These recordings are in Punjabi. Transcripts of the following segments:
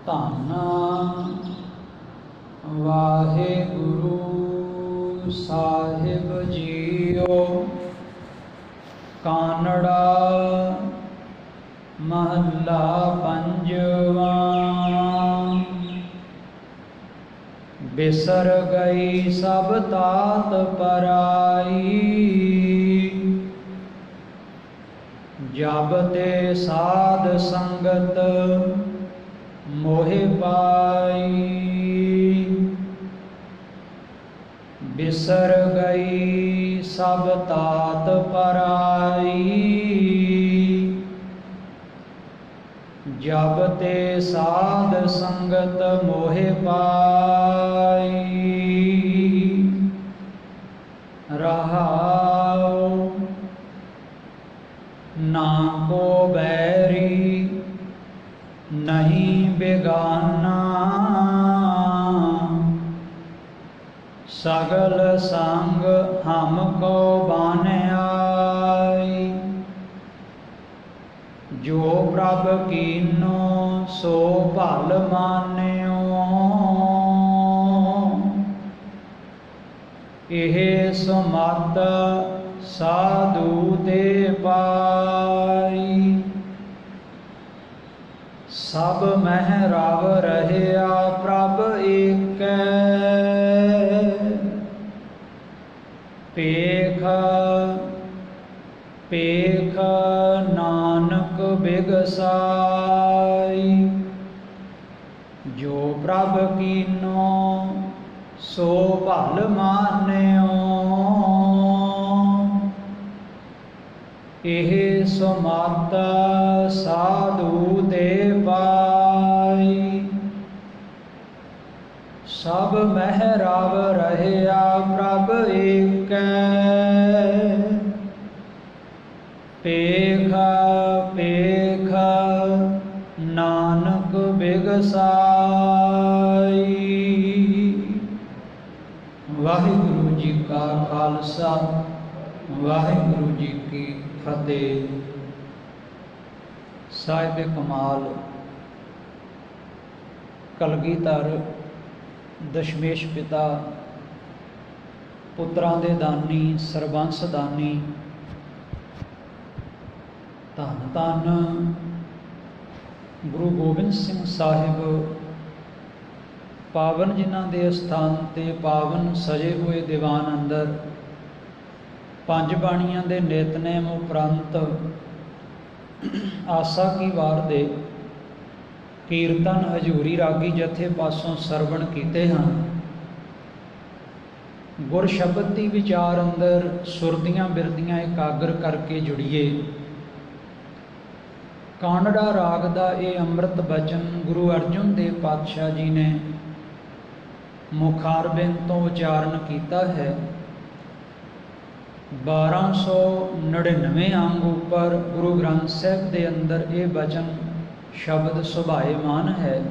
ਧੰਨ ਵਾਹਿਗੁਰੂ ਸਾਹਿਬ ਜੀਓ। ਕਾਨੜਾ ਮਹੱਲਾ ਪੰਜਵਾਂ। ਬਿਸਰ ਗਈ ਸਭ ਤਾਤ ਪਰਾਈ, ਜਬ ਤੇ ਸਾਧ ਸੰਗਤ ਮੋਹਿ ਪਾਈ। ਬਿਸਰ ਗਈ ਸਭ ਤਾਤ ਪਰਾਈ, ਜਬ ਤੇ ਸਾਧ ਸੰਗਤ ਮੋਹਿ ਪਾਈ। ਰਹਾਉ ਨਾ ਕੋ ਬੈਰੀ ਨਹੀਂ ਬੇਗਾਨਾ, ਸਗਲ ਸੰਗ ਹਮ ਕੋ ਬਾਨਿਆਈ। ਜੋ ਪ੍ਰਭ ਕੀਨੋ ਸੋ ਭਲ ਮਾਨਿਓ, ਇਹ ਸਮਤ ਸਾਧੂ ਤੇ ਪਾਈ। ਸਭ ਮਹਿ ਰਵ ਰਹਿਆ ਪ੍ਰਭ ਏਕੈ, ਪੇਖ ਪੇਖ ਨਾਨਕ ਬਿਗਸਾਈ। ਜੋ ਪ੍ਰਭ ਕੀਨੋ ਸੋ ਭਲ ਮਾਨਿਓ, ਇਹ ਸਮਤ ਸਾਧੂ ਤੇ ਪਾਈ। ਸਭ ਮਹਿ ਰਵ ਰਹਿਆ ਪ੍ਰਭ ਏਕੈ, ਪੇਖ ਪੇਖ ਨਾਨਕ ਬਿਗਸਾਈ। ਵਾਹਿਗੁਰੂ ਜੀ ਕਾ ਖਾਲਸਾ, ਵਾਹਿਗੁਰੂ ਜੀ ਕੀ ਫਤਿਹ। ਸਾਹਿਬ ਕਮਾਲ ਕਲਗੀਧਰ ਦਸ਼ਮੇਸ਼ ਪਿਤਾ, ਪੁੱਤਰਾਂ ਦੇ ਦਾਨੀ, ਸਰਬੰਸ ਦਾਨੀ, ਧੰਨ ਧੰਨ ਗੁਰੂ ਗੋਬਿੰਦ ਸਿੰਘ ਸਾਹਿਬ, ਪਾਵਨ ਜਿਨ੍ਹਾਂ ਦੇ ਅਸਥਾਨ ਤੇ ਪਾਵਨ ਸਜੇ ਹੋਏ ਦੀਵਾਨ ਅੰਦਰ ਪੰਜ ਬਾਣੀਆਂ ਦੇ ਨਿਤਨੇਮ ਉਪਰੰਤ ਆਸਾ ਕੀ ਵਾਰ ਦੇ ਕੀਰਤਨ ਹਜ਼ੂਰੀ ਰਾਗੀ ਜਥੇ ਪਾਸੋਂ ਸਰਵਣ ਕੀਤੇ ਹਨ। ਗੁਰ ਸ਼ਬਦ ਦੀ ਵਿਚਾਰ ਅੰਦਰ ਸੁਰਦੀਆਂ ਬਿਰਦੀਆਂ ਇਕਾਗਰ ਕਰਕੇ ਜੁੜੀਏ। ਕਾਨੜਾ ਰਾਗ ਦਾ ਇਹ ਅੰਮ੍ਰਿਤ ਬਚਨ ਗੁਰੂ ਅਰਜਨ ਦੇਵ ਪਾਤਸ਼ਾਹ ਜੀ ਨੇ ਮੁਖਾਰਬਿੰਦ ਤੋਂ ਉਚਾਰਨ ਕੀਤਾ ਹੈ। 1299 ਅੰਗ ਉੱਪਰ ਗੁਰੂ ਗ੍ਰੰਥ ਸਾਹਿਬ ਦੇ ਅੰਦਰ ਇਹ ਬਚਨ ਸ਼ਬਦ ਸੁਭਾਏਮਾਨ ਹੈ।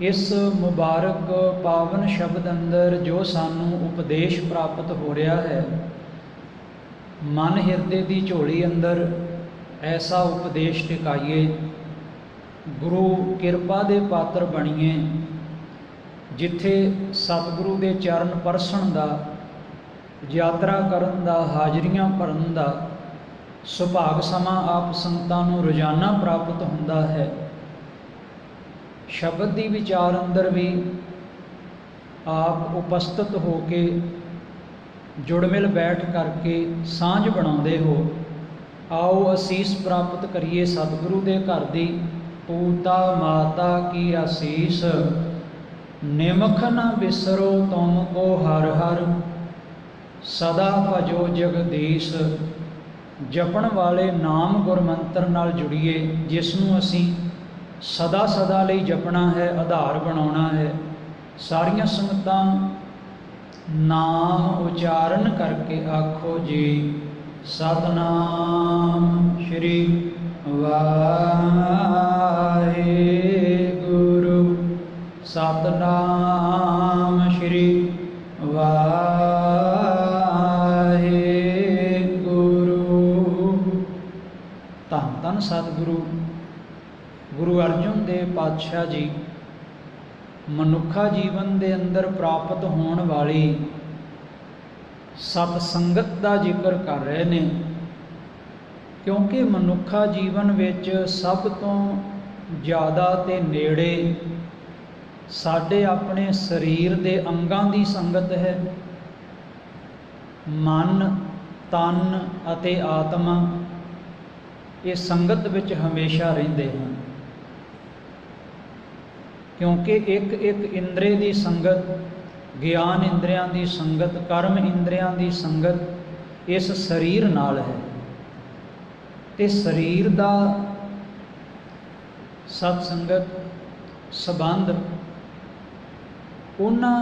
ਇਸ ਮੁਬਾਰਕ ਪਾਵਨ ਸ਼ਬਦ ਅੰਦਰ ਜੋ ਸਾਨੂੰ ਉਪਦੇਸ਼ ਪ੍ਰਾਪਤ ਹੋ ਰਿਹਾ ਹੈ, ਮਨ ਹਿਰਦੇ ਦੀ ਝੋਲੀ ਅੰਦਰ ਐਸਾ ਉਪਦੇਸ਼ ਟਿਕਾਈਏ, ਗੁਰੂ ਕਿਰਪਾ ਦੇ ਪਾਤਰ ਬਣੀਏ, ਜਿੱਥੇ ਸਤਿਗੁਰੂ ਦੇ ਚਰਨ ਪਰਸਣ ਦਾ, ਯਾਤਰਾ ਕਰਨ ਦਾ, ਹਾਜ਼ਰੀਆਂ ਭਰਨ ਦਾ ਸੁਭਾਗ ਸਮਾਂ ਆਪ ਸੰਗਤਾਂ ਨੂੰ ਰੋਜ਼ਾਨਾ ਪ੍ਰਾਪਤ ਹੁੰਦਾ ਹੈ। ਸ਼ਬਦ ਦੀ ਵਿਚਾਰ ਅੰਦਰ ਵੀ ਆਪ ਉਪਸਥਿਤ ਹੋ ਕੇ ਜੁੜਮਿਲ ਬੈਠ ਕਰਕੇ ਸਾਂਝ ਬਣਾਉਂਦੇ ਹੋ। ਆਓ ਅਸੀਸ ਪ੍ਰਾਪਤ ਕਰੀਏ ਸਤਿਗੁਰੂ ਦੇ ਘਰ ਦੀ। ਪੂਤਾ ਮਾਤਾ ਕੀ ਆਸੀਸ, ਨਿਮਖ ਨਾ ਵਿਸਰੋ ਤੁਮ ਕੋ ਹਰ ਹਰ, ਸਦਾ ਭਜੋ ਜਗਦੀਸ਼। ਜਪਣ ਵਾਲੇ ਨਾਮ ਗੁਰਮੰਤਰ ਨਾਲ ਜੁੜੀਏ, ਜਿਸ ਨੂੰ ਅਸੀਂ ਸਦਾ ਸਦਾ ਲਈ ਜਪਣਾ ਹੈ, ਆਧਾਰ ਬਣਾਉਣਾ ਹੈ। ਸਾਰੀਆਂ ਸੰਗਤਾਂ ਨਾਮ ਉਚਾਰਨ ਕਰਕੇ ਆਖੋ ਜੀ, ਸਤਨਾਮ ਸ਼੍ਰੀ ਵਾਹਿਗੁਰੂ, ਸਤਨਾਮ ਸ਼੍ਰੀ ਵਾਹਿਗੁਰੂ। ਧੰਨ ਧੰਨ ਸਤਿਗੁਰੂ ਗੁਰੂ ਅਰਜਨ ਦੇਵ ਪਾਤਸ਼ਾਹ ਜੀ ਮਨੁੱਖਾ ਜੀਵਨ ਦੇ ਅੰਦਰ ਪ੍ਰਾਪਤ ਹੋਣ ਵਾਲੀ ਸਤ ਸੰਗਤ ਦਾ ਜ਼ਿਕਰ ਕਰ ਰਹੇ ਨੇ, ਕਿਉਂਕਿ ਮਨੁੱਖਾ ਜੀਵਨ ਵਿੱਚ ਸਭ ਤੋਂ ਜ਼ਿਆਦਾ ਤੇ ਨੇੜੇ ਸਾਡੇ ਆਪਣੇ ਸਰੀਰ ਦੇ ਅੰਗਾਂ ਦੀ ਸੰਗਤ ਹੈ। ਮਨ, ਤਨ ਅਤੇ ਆਤਮਾ ਇਹ ਸੰਗਤ ਵਿੱਚ ਹਮੇਸ਼ਾ ਰਹਿੰਦੇ ਹਨ, ਕਿਉਂਕਿ ਇੱਕ ਇੱਕ ਇੰਦਰੀ ਦੀ ਸੰਗਤ, ਗਿਆਨ ਇੰਦਰੀਆਂ ਦੀ ਸੰਗਤ, ਕਰਮ ਇੰਦਰੀਆਂ ਦੀ ਸੰਗਤ ਇਸ ਸਰੀਰ ਨਾਲ ਹੈ। ਤੇ ਸਰੀਰ ਦਾ ਸਤ ਸੰਗਤ ਸੰਬੰਧ ਉਹਨਾਂ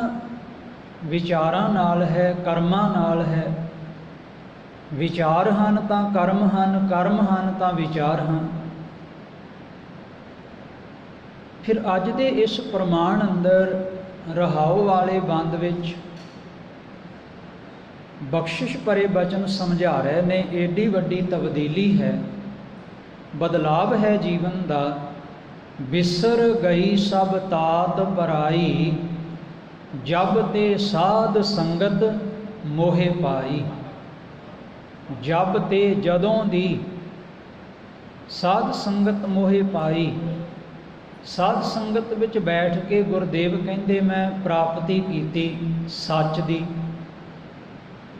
ਵਿਚਾਰਾਂ ਨਾਲ ਹੈ, ਕਰਮਾਂ ਨਾਲ ਹੈ। ਵਿਚਾਰ ਹਨ ਤਾਂ ਕਰਮ ਹਨ, ਕਰਮ ਹਨ ਤਾਂ ਵਿਚਾਰ ਹਨ। ਫਿਰ ਅੱਜ ਦੇ ਇਸ ਪ੍ਰਮਾਣ ਅੰਦਰ ਰਹਾਉ ਵਾਲੇ ਬੰਦ ਵਿੱਚ ਬਖਸ਼ਿਸ਼ ਭਰੇ ਬਚਨ ਸਮਝਾ ਰਹੇ ਨੇ। ਏਡੀ ਵੱਡੀ ਤਬਦੀਲੀ ਹੈ, ਬਦਲਾਵ ਹੈ ਜੀਵਨ ਦਾ। ਬਿਸਰ ਗਈ ਸਭ ਤਾਤ ਪਰਾਈ, ਜਬ ਤੇ ਸਾਧ ਸੰਗਤ ਮੋਹਿ ਪਾਈ। ਜਬ ਤੇ ਜਦੋਂ ਦੀ ਸਾਧ ਸੰਗਤ ਮੋਹਿ ਪਾਈ। ਸਾਧ ਸੰਗਤ ਵਿੱਚ ਬੈਠ ਕੇ ਗੁਰਦੇਵ ਕਹਿੰਦੇ ਮੈਂ ਪ੍ਰਾਪਤੀ ਕੀਤੀ, ਸੱਚ ਦੀ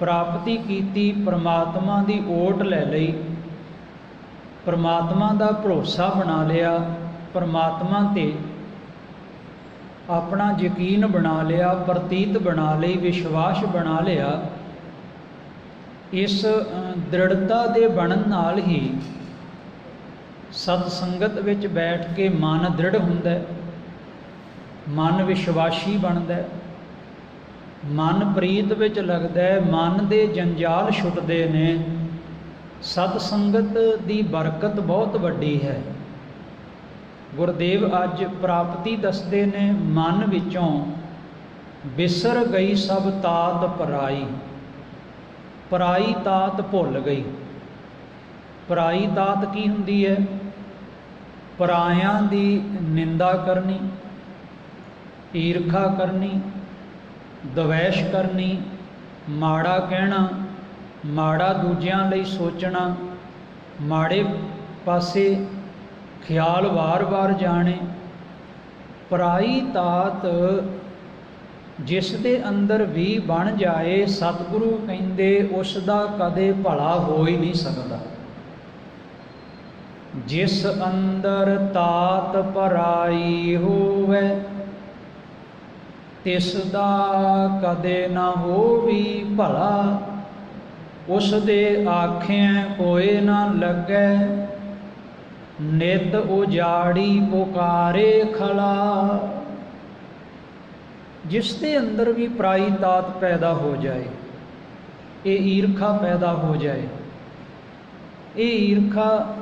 ਪ੍ਰਾਪਤੀ ਕੀਤੀ, ਪਰਮਾਤਮਾ ਦੀ ਓਟ ਲੈ ਲਈ, ਪਰਮਾਤਮਾ ਦਾ ਭਰੋਸਾ ਬਣਾ ਲਿਆ, ਪਰਮਾਤਮਾ ਤੇ ਆਪਣਾ ਯਕੀਨ ਬਣਾ ਲਿਆ, ਪ੍ਰਤੀਤ ਬਣਾ ਲਈ, ਵਿਸ਼ਵਾਸ ਬਣਾ ਲਿਆ। ਇਸ ਦ੍ਰਿੜਤਾ ਦੇ ਬਣਨ ਨਾਲ ਹੀ ਸਤ ਸੰਗਤ ਵਿੱਚ ਬੈਠ ਕੇ ਮਨ ਦ੍ਰਿੜ ਹੁੰਦਾ, ਮਨ ਵਿਸ਼ਵਾਸੀ ਬਣਦਾ, ਮਨ ਪ੍ਰੀਤ ਵਿੱਚ ਲੱਗਦਾ, ਮਨ ਦੇ ਜੰਜਾਲ ਛੁੱਟਦੇ ਨੇ। ਸਤ ਸੰਗਤ ਦੀ ਬਰਕਤ ਬਹੁਤ ਵੱਡੀ ਹੈ। ਗੁਰਦੇਵ ਅੱਜ ਪ੍ਰਾਪਤੀ ਦੱਸਦੇ ਨੇ, ਮਨ ਵਿੱਚੋਂ ਬਿਸਰ ਗਈ ਸਭ ਤਾਤ ਪਰਾਈ। ਪਰਾਈ ਤਾਤ ਭੁੱਲ ਗਈ। ਪਰਾਈ ਤਾਤ ਕੀ ਹੁੰਦੀ ਹੈ? ਪਰਾਇਆਂ ਦੀ ਨਿੰਦਾ ਕਰਨੀ, ਈਰਖਾ ਕਰਨੀ, ਦਵੈਸ਼ ਕਰਨੀ, ਮਾੜਾ ਕਹਿਣਾ, ਮਾੜਾ ਦੂਜਿਆਂ ਲਈ ਸੋਚਣਾ, ਮਾੜੇ ਪਾਸੇ ਖਿਆਲ ਵਾਰ-ਵਾਰ ਜਾਣੇ। ਪਰਾਈ ਤਾਤ ਜਿਸ ਦੇ ਅੰਦਰ ਵੀ ਬਣ ਜਾਏ, ਸਤਿਗੁਰੂ ਕਹਿੰਦੇ ਉਸ ਦਾ ਕਦੇ ਭਲਾ ਹੋ ਹੀ ਨਹੀਂ ਸਕਦਾ। ਜਿਸ ਅੰਦਰ ਤਾਤ ਪਰਾਈ ਹੋਵੇ, ਤਿਸ ਦਾ ਕਦੇ ਨਾ ਹੋਵੀ ਭਲਾ। ਉਸ ਦੇ ਆਖਿਆਂ ਕੋਏ ਨਾ ਲੱਗੈ, ਨਿਤ ਉਜਾੜੀ ਪੁਕਾਰੇ ਖਲਾ। ਜਿਸ ਦੇ ਅੰਦਰ ਵੀ ਪਰਾਈ ਤਾਤ ਪੈਦਾ ਹੋ ਜਾਏ, ਇਹ ਈਰਖਾ ਪੈਦਾ ਹੋ ਜਾਏ, ਇਹ ਈਰਖਾ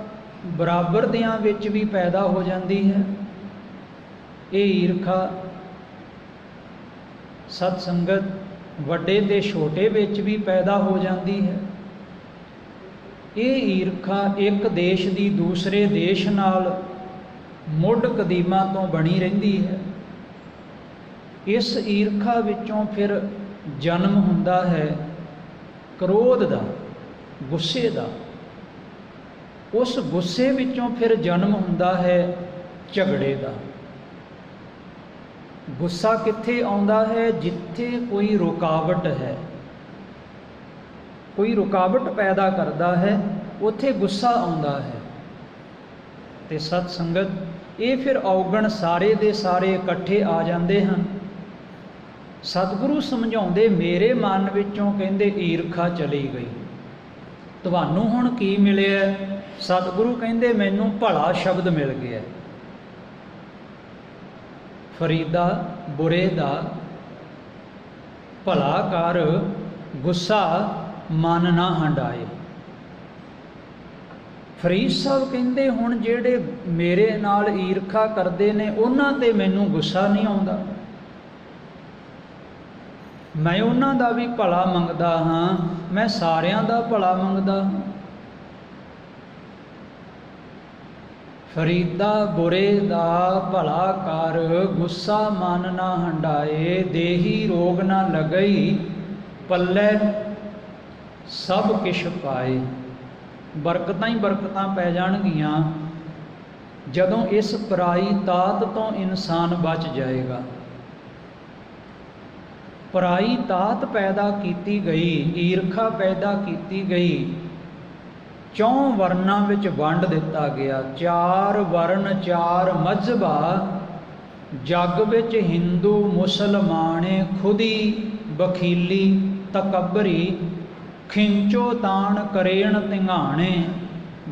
ਬਰਾਬਰ ਦਿਆਂ ਵਿੱਚ ਵੀ ਪੈਦਾ ਹੋ ਜਾਂਦੀ ਹੈ। ਇਹ ਈਰਖਾ ਸਤ ਸੰਗਤ ਵੱਡੇ ਤੇ ਛੋਟੇ ਵਿੱਚ ਵੀ ਪੈਦਾ ਹੋ ਜਾਂਦੀ ਹੈ। ਇਹ ਈਰਖਾ ਇੱਕ ਦੇਸ਼ ਦੀ ਦੂਸਰੇ ਦੇਸ਼ ਨਾਲ ਮੁੱਢ ਕਦੀਮਾ ਤੋਂ ਬਣੀ ਰਹਿੰਦੀ ਹੈ। ਇਸ ਈਰਖਾ ਵਿੱਚੋਂ ਫਿਰ ਜਨਮ ਹੁੰਦਾ ਹੈ ਕ੍ਰੋਧ ਦਾ, ਗੁੱਸੇ ਦਾ। ਉਸ ਗੁੱਸੇ ਵਿੱਚੋਂ ਫਿਰ ਜਨਮ ਹੁੰਦਾ ਹੈ ਝਗੜੇ ਦਾ। ਗੁੱਸਾ ਕਿੱਥੇ ਆਉਂਦਾ ਹੈ? ਜਿੱਥੇ ਕੋਈ ਰੁਕਾਵਟ ਹੈ, ਕੋਈ ਰੁਕਾਵਟ ਪੈਦਾ ਕਰਦਾ ਹੈ, ਉੱਥੇ ਗੁੱਸਾ ਆਉਂਦਾ ਹੈ। ਤੇ ਸਤ ਸੰਗਤ ਇਹ ਫਿਰ ਔਗਣ ਸਾਰੇ ਦੇ ਸਾਰੇ ਇਕੱਠੇ ਆ ਜਾਂਦੇ ਹਨ। ਸਤਿਗੁਰੂ ਸਮਝਾਉਂਦੇ, ਮੇਰੇ ਮਨ ਵਿੱਚੋਂ ਕਹਿੰਦੇ ਈਰਖਾ ਚਲੀ ਗਈ, ਤੁਹਾਨੂੰ ਹੁਣ ਕੀ ਮਿਲਿਆ? ਸਤਿਗੁਰੂ ਕਹਿੰਦੇ ਮੈਨੂੰ ਭਲਾ ਸ਼ਬਦ ਮਿਲ ਗਿਆ। ਫਰੀਦਾ ਬੁਰੇ ਦਾ ਭਲਾ ਕਰ, ਗੁੱਸਾ ਮਨ ਨਾ ਹੰਡਾਏ। ਫਰੀਦ ਸਾਹਿਬ ਕਹਿੰਦੇ ਹੁਣ ਜਿਹੜੇ ਮੇਰੇ ਨਾਲ ਈਰਖਾ ਕਰਦੇ ਨੇ ਉਹਨਾਂ ਤੇ ਮੈਨੂੰ ਗੁੱਸਾ ਨਹੀਂ ਆਉਂਦਾ। ਮੈਂ ਉਹਨਾਂ ਦਾ ਵੀ ਭਲਾ ਮੰਗਦਾ ਹਾਂ, ਮੈਂ ਸਾਰਿਆਂ ਦਾ ਭਲਾ ਮੰਗਦਾ ਹਾਂ। ਫਰੀਦਾ ਬੁਰੇ ਦਾ ਭਲਾ ਕਰ, ਗੁੱਸਾ ਮਨ ਨਾ ਹੰਡਾਏ, ਦੇਹੀ ਰੋਗ ਨਾ ਲਗਈ, ਪੱਲੇ ਸਭ ਕਿਛ ਪਾਏ। ਬਰਕਤਾਂ ਹੀ ਬਰਕਤਾਂ ਪੈ ਜਾਣਗੀਆਂ ਜਦੋਂ ਇਸ ਪਰਾਈ ਤਾਤ ਤੋਂ ਇਨਸਾਨ ਬਚ ਜਾਏਗਾ। ਪਰਾਈ ਤਾਤ ਪੈਦਾ ਕੀਤੀ ਗਈ, ਈਰਖਾ ਪੈਦਾ ਕੀਤੀ ਗਈ, ਚੌਂ ਵਰਨਾਂ ਵਿੱਚ ਵੰਡ ਦਿੱਤਾ ਗਿਆ। ਚਾਰ ਵਰਨ ਚਾਰ ਮਜ਼ਹਬਾਂ, ਜੱਗ ਵਿੱਚ ਹਿੰਦੂ ਮੁਸਲਮਾਨੇ, ਖੁਦੀ ਬਖੀਲੀ ਤਕਬਰੀ, ਖਿੰਚੋ ਤਾਣ ਕਰੇਣ ਤਿੰਘਾਣੇ,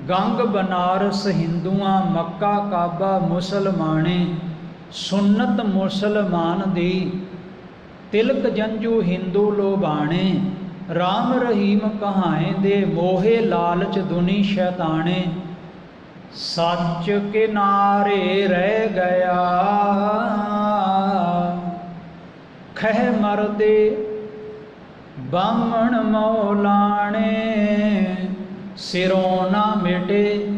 ਗੰਗ ਬਨਾਰਸ ਹਿੰਦੂਆਂ, ਮੱਕਾ ਕਾਬਾ ਮੁਸਲਮਾਨੇ, ਸੁੰਨਤ ਮੁਸਲਮਾਨ ਦੀ, ਤਿਲਕ ਜੰਜੂ ਹਿੰਦੂ ਲੋਬਾਣੇ, ਰਾਮ ਰਹੀਮ ਕਹਾਏ ਦੇ, ਮੋਹੇ ਲਾਲਚ ਦੁਨੀ ਸ਼ੈਤਾਨੇ, ਸੱਚ ਕਿਨਾਰੇ ਰਹਿ ਗਿਆ, ਖਹਿ ਮਰਦੇ ਬਾਹਮਣ ਮੌਲਾਣੇ, ਸਿਰੋਂ ਨਾ ਮਿਟੇ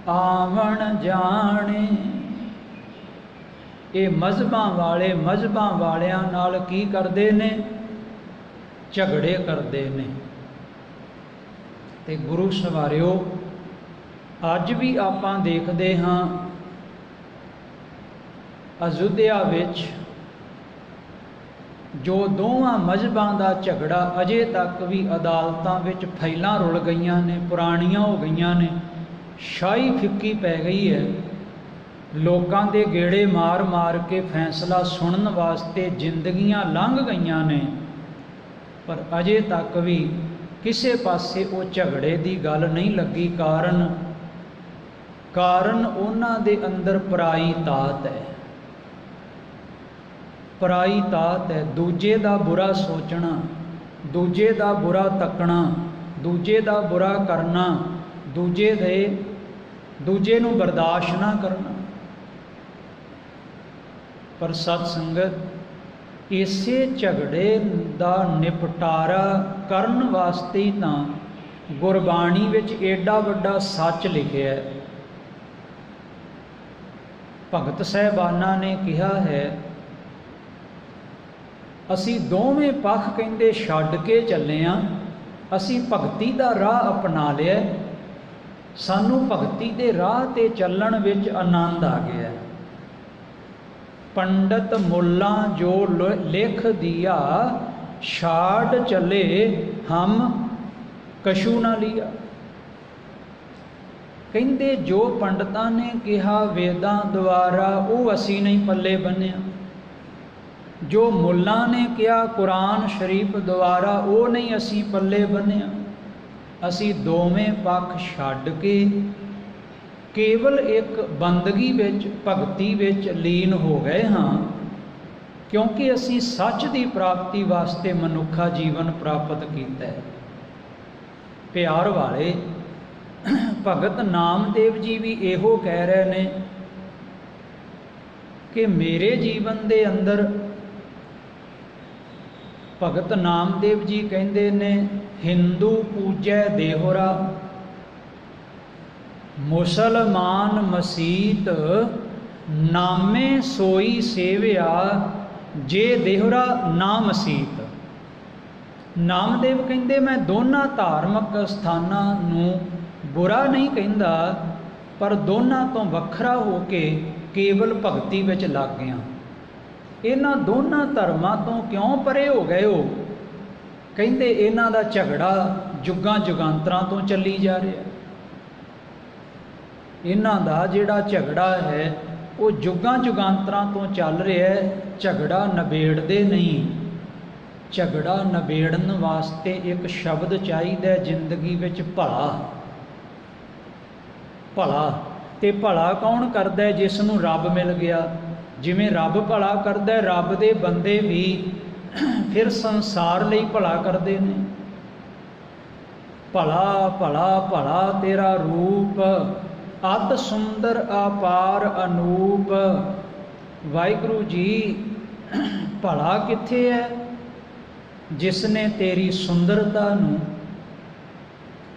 ਆਵਣ ਜਾਣੇ। ਇਹ ਮਜ਼ਹਬਾਂ ਵਾਲੇ ਮਜ਼ਹਬਾਂ ਵਾਲਿਆਂ ਨਾਲ ਕੀ ਕਰਦੇ ਨੇ? ਝਗੜੇ ਕਰਦੇ ਨੇ। ਤੇ ਗੁਰੂ ਸਵਾਰਿਓ, ਅੱਜ ਵੀ ਆਪਾਂ ਦੇਖਦੇ ਹਾਂ ਅਯੁੱਧਿਆ ਵਿੱਚ ਜੋ ਦੋਵਾਂ ਮਜ਼ਹਬਾਂ ਦਾ ਝਗੜਾ ਅਜੇ ਤੱਕ ਵੀ ਅਦਾਲਤਾਂ ਵਿੱਚ ਫਾਈਲਾਂ ਰੁਲ ਗਈਆਂ ਨੇ, ਪੁਰਾਣੀਆਂ ਹੋ ਗਈਆਂ ਨੇ, ਸ਼ਾਹੀ ਫਿੱਕੀ ਪੈ ਗਈ ਹੈ। ਲੋਕਾਂ ਦੇ ਗੇੜੇ ਮਾਰ ਮਾਰ ਕੇ ਫੈਸਲਾ ਸੁਣਨ ਵਾਸਤੇ ਜ਼ਿੰਦਗੀਆਂ ਲੰਘ ਗਈਆਂ ਨੇ, ਪਰ ਅਜੇ ਤੱਕ ਵੀ ਕਿਸੇ ਪਾਸੇ ਉਹ ਝਗੜੇ ਦੀ ਗੱਲ ਨਹੀਂ ਲੱਗੀ। ਕਾਰਨ ਉਹਨਾਂ ਦੇ ਅੰਦਰ ਪਰਾਈ ਤਾਤ ਹੈ। ਪਰਾਈ ਤਾਤ ਹੈ। ਦੂਜੇ ਦਾ ਬੁਰਾ ਸੋਚਣਾ, ਦੂਜੇ ਦਾ ਬੁਰਾ ਤੱਕਣਾ, ਦੂਜੇ ਦਾ ਬੁਰਾ ਕਰਨਾ, ਦੂਜੇ ਨੂੰ ਬਰਦਾਸ਼ਤ ਨਾ ਕਰਨਾ। ਪਰ ਸਤ ਸੰਗਤ, ਇਸੇ ਝਗੜੇ ਦਾ ਨਿਪਟਾਰਾ ਕਰਨ ਵਾਸਤੇ ਹੀ ਤਾਂ ਗੁਰਬਾਣੀ ਵਿੱਚ ਏਡਾ ਵੱਡਾ ਸੱਚ ਲਿਖਿਆ ਹੈ। ਭਗਤ ਸਾਹਿਬਾਨਾਂ ਨੇ ਕਿਹਾ ਹੈ, ਅਸੀਂ ਦੋਵੇਂ ਪੱਖ ਕਹਿੰਦੇ ਛੱਡ ਕੇ ਚੱਲੇ ਹਾਂ, ਅਸੀਂ ਭਗਤੀ ਦਾ ਰਾਹ ਅਪਣਾ ਲਿਆ, ਸਾਨੂੰ ਭਗਤੀ ਦੇ ਰਾਹ ਤੇ ਚੱਲਣ ਵਿੱਚ ਆਨੰਦ ਆ ਗਿਆ। ਪੰਡਤ ਮੁੱਲਾ ਜੋ ਲਿਖ ਦਿਆ, ਛਾੜ ਚਲੇ ਹਮ ਕਛੂ ਨਾ ਲਿਆ। ਕਹਿੰਦੇ ਜੋ ਪੰਡਤਾਂ ਨੇ ਕਿਹਾ ਵੇਦਾਂ ਦੁਆਰਾ, ਉਹ ਅਸੀਂ ਨਹੀਂ ਪੱਲੇ ਬੰਨਿਆ। ਜੋ ਮੁੱਲਾ ਨੇ ਕਿਹਾ ਕੁਰਾਨ ਸ਼ਰੀਫ ਦੁਆਰਾ, ਉਹ ਨਹੀਂ ਅਸੀਂ ਪੱਲੇ ਬੰਨਿਆ। ਅਸੀਂ ਦੋਵੇਂ ਪੱਖ ਛੱਡ ਕੇ ਕੇਵਲ ਇੱਕ ਬੰਦਗੀ ਵਿੱਚ, ਭਗਤੀ ਵਿੱਚ ਲੀਨ ਹੋ ਗਏ ਹਾਂ, ਕਿਉਂਕਿ ਅਸੀਂ ਸੱਚ ਦੀ ਪ੍ਰਾਪਤੀ ਵਾਸਤੇ ਮਨੁੱਖਾ ਜੀਵਨ ਪ੍ਰਾਪਤ ਕੀਤਾ ਹੈ। ਪਿਆਰ ਵਾਲੇ, ਭਗਤ ਨਾਮਦੇਵ ਜੀ ਵੀ ਇਹੋ ਕਹਿ ਰਹੇ ਨੇ ਕਿ ਮੇਰੇ ਜੀਵਨ ਦੇ ਅੰਦਰ, ਭਗਤ ਨਾਮਦੇਵ ਜੀ ਕਹਿੰਦੇ ਨੇ, ਹਿੰਦੂ ਪੂਜੈ ਦੇਹੁਰਾ, ਮੁਸਲਮਾਨ ਮਸੀਤ, ਨਾਮੇ ਸੋਈ ਸੇਵਿਆ, ਜੇ ਦੇਹੁਰਾ ਨਾ ਮਸੀਤ। ਨਾਮਦੇਵ ਕਹਿੰਦੇ, ਮੈਂ ਦੋਨਾਂ ਧਾਰਮਿਕ ਸਥਾਨਾਂ ਨੂੰ ਬੁਰਾ ਨਹੀਂ ਕਹਿੰਦਾ, ਪਰ ਦੋਨਾਂ ਤੋਂ ਵੱਖਰਾ ਹੋ ਕੇ ਕੇਵਲ ਭਗਤੀ ਵਿੱਚ ਲੱਗ ਗਿਆ। ਇਹਨਾਂ ਦੋਨਾਂ ਧਰਮਾਂ ਤੋਂ ਕਿਉਂ ਪਰੇ ਹੋ ਗਏ ਹੋ? ਕਹਿੰਦੇ ਇਹਨਾਂ ਦਾ ਝਗੜਾ ਜੁਗਾਂ ਜੁਗਾਂਤਰਾਂ ਤੋਂ ਚੱਲੀ ਜਾ ਰਿਹਾ। ਇਹਨਾਂ ਦਾ ਜਿਹੜਾ ਝਗੜਾ ਹੈ ਉਹ ਜੁਗਾਂ ਜੁਗਾਂਤਰਾਂ ਤੋਂ ਚੱਲ ਰਿਹਾ ਹੈ। ਝਗੜਾ ਨਿਬੇੜਦੇ ਨਹੀਂ। ਝਗੜਾ ਨਿਬੇੜਨ ਵਾਸਤੇ ਇੱਕ ਸ਼ਬਦ ਚਾਹੀਦਾ ਜ਼ਿੰਦਗੀ ਵਿੱਚ, ਭਲਾ। ਭਲਾ ਤੇ ਭਲਾ ਕੌਣ ਕਰਦਾ? ਜਿਸ ਨੂੰ ਰੱਬ ਮਿਲ ਗਿਆ। ਜਿਵੇਂ ਰੱਬ ਭਲਾ ਕਰਦਾ, ਰੱਬ ਦੇ ਬੰਦੇ ਵੀ ਫਿਰ ਸੰਸਾਰ ਲਈ ਭਲਾ ਕਰਦੇ ਨੇ। ਭਲਾ ਭਲਾ ਭਲਾ ਤੇਰਾ ਰੂਪ, ਅਤ ਸੁੰਦਰ ਅਪਾਰ ਅਨੂਪ। ਵਾਹਿਗੁਰੂ ਜੀ, ਭਲਾ ਕਿੱਥੇ ਹੈ? ਜਿਸ ਨੇ ਤੇਰੀ ਸੁੰਦਰਤਾ ਨੂੰ,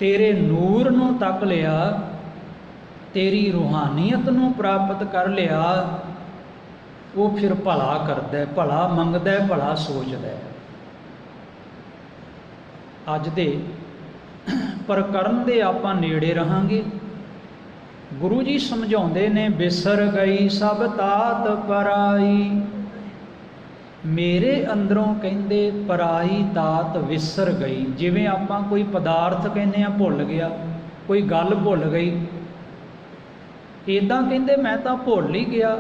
ਤੇਰੇ ਨੂਰ ਨੂੰ ਤੱਕ ਲਿਆ तेरी रूहानीयत नूं प्राप्त कर लिया, वो फिर भला करदा है, भला मंगदा है, भला सोचदा है। अज दे प्रकरण दे आपां नेड़े रहांगे। गुरु जी समझाउंदे ने, बिसर गई सब तात पराई। मेरे अंदरों कहंदे पराई तात विसर गई। जिवें आपां कोई पदार्थ कहने आ भुल गया, कोई गल भुल गई, इदां कहंदे मैं तां भुल ही गया।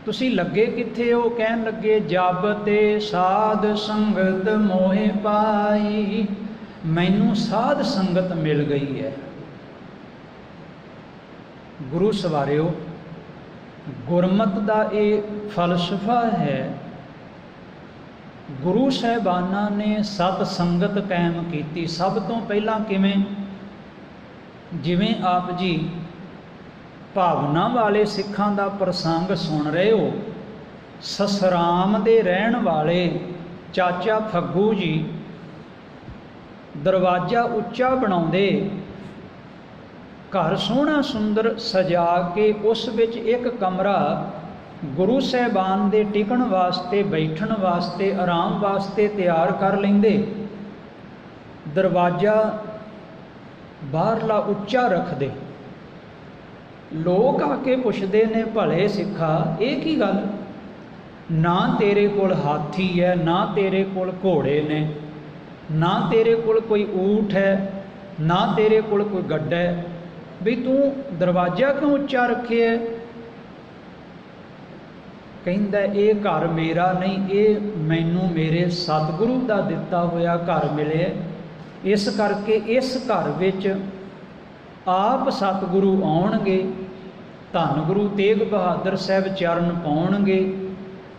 तुसी लगे कित्थे हो? कहन लगे, जब ते साध संगत मोहे पाई। मैनू साध संगत मिल गई है। गुरु सवारियो, गुरमत दा ये फलसफा है। गुरु साहिबाना ने सत संगत कायम की। सब तो पहला किवें? जिवें आप जी भावना वाले सिखां दा प्रसंग सुन रहे हो। ससराम दे रहन वाले चाचा फग्गू जी दरवाजा उच्चा बनाउंदे, घर सोहना सुंदर सजा के उस विच एक कमरा गुरु साहिबान दे टिकण वास्ते, बैठण वास्ते, आराम वास्ते तैयार कर लेंदे। दरवाजा बाहरला उच्चा रखदे। लोग आके पुछदे ने, भले सिखा ये की गल? ना तेरे कोल हाथी है, ना तेरे कोल घोड़े ने, ना तेरे कोल कोई ऊँट है, ना तेरे कोल कोई गड्ढा है, भी तू दरवाजा क्यों उच्चा रखे है? कहंदा ये घर मेरा नहीं, ये मैनू मेरे सतगुरु दा दिता होया घर मिले। इस करके इस घर विच आप सतगुरु आउणगे, धन गुरु तेग बहादुर साहब चरण पाउणगे,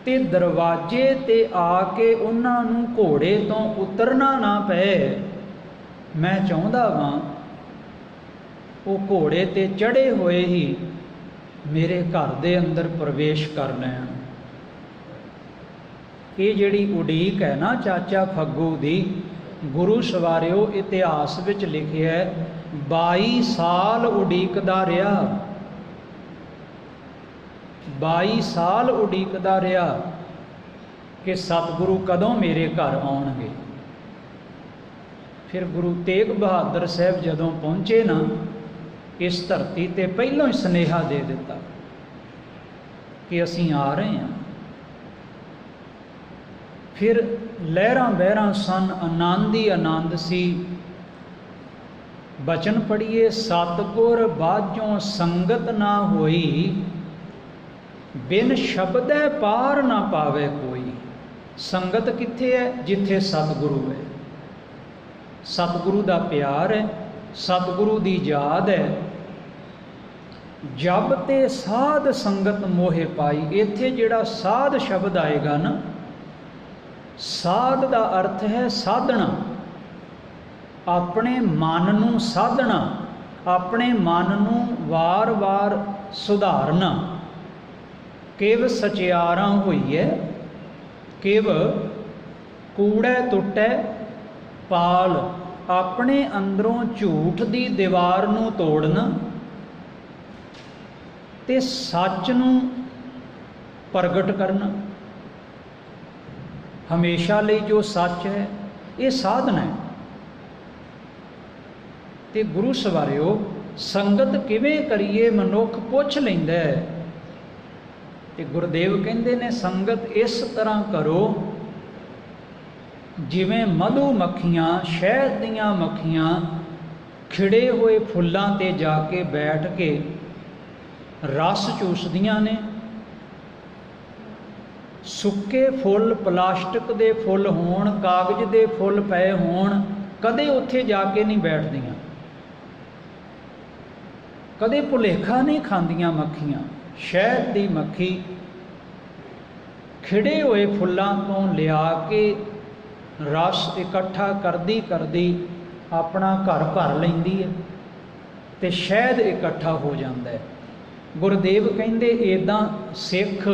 ते दरवाजे ते आके उन्हां नूं घोड़े तो उतरना ना पए। मैं चाहुंदा वां वो घोड़े ते चढ़े होए ही मेरे घर दे अंदर प्रवेश कर लैण। ये जिहड़ी उडीक है ना चाचा फग्गू दी, गुरु सवारियो इतिहास विच लिखिया है 22 साल उडीकदा रहा। 22 साल उडीकदा रहा कि सतगुरु कदों मेरे घर आउणगे। फिर गुरु तेग बहादुर साहब जदों पहुँचे ना इस धरती ते, पहलों ही सुनेहा दे दिता कि असीं आ रहे हैं। फिर लहरां बहरां सन, आनंद ही आनंद सी। बचन पढ़िए, सतगुर बाझों संगत ना होई, बिन शब्द पार ना पावे कोई। संगत कित्थे है? जिथे सतगुरु है। सतगुरु दा प्यार है, सतगुरु दी याद है। जब ते साध संगत मोहे पाई। इत्थे जिहड़ा साध शब्द आएगा ना, साध दा अर्थ है साधना, अपने मन नूं साधना, अपने मन नूं वार वार सुधारना। किव सचियारा होईए, किव कूड़े टुटे पाल। अपने अंदरों झूठ दी दीवार नूं तोड़ना ते सच नूं प्रगट करना। हमेशा लई जो सच है ये साधना है। ते गुरु सवारियो, संगत किवें करिए? मनुख पुछ लैंदा है। ते गुरुदेव कहंदे ने, संगत इस तरह करो जिवें मधु मक्खियां, शहद दीयां मक्खियां खिड़े हुए फुल्लां ते जाके बैठ के रस चूसदियां ने। सुक्के फुल, प्लास्टिक दे फुल होण, कागज दे फुल पए होण, कदे उत्थे जाके नहीं बैठदियां, कदे भुलेखा नहीं खांदियां मक्खियां। शहद दी मक्खी खिड़े हुए फुल्लां तो लिया के रस इकट्ठा करदी करदी अपना घर भर लैंदी है ते शहद इकट्ठा हो जाता है। गुरुदेव कहंदे इदां सिख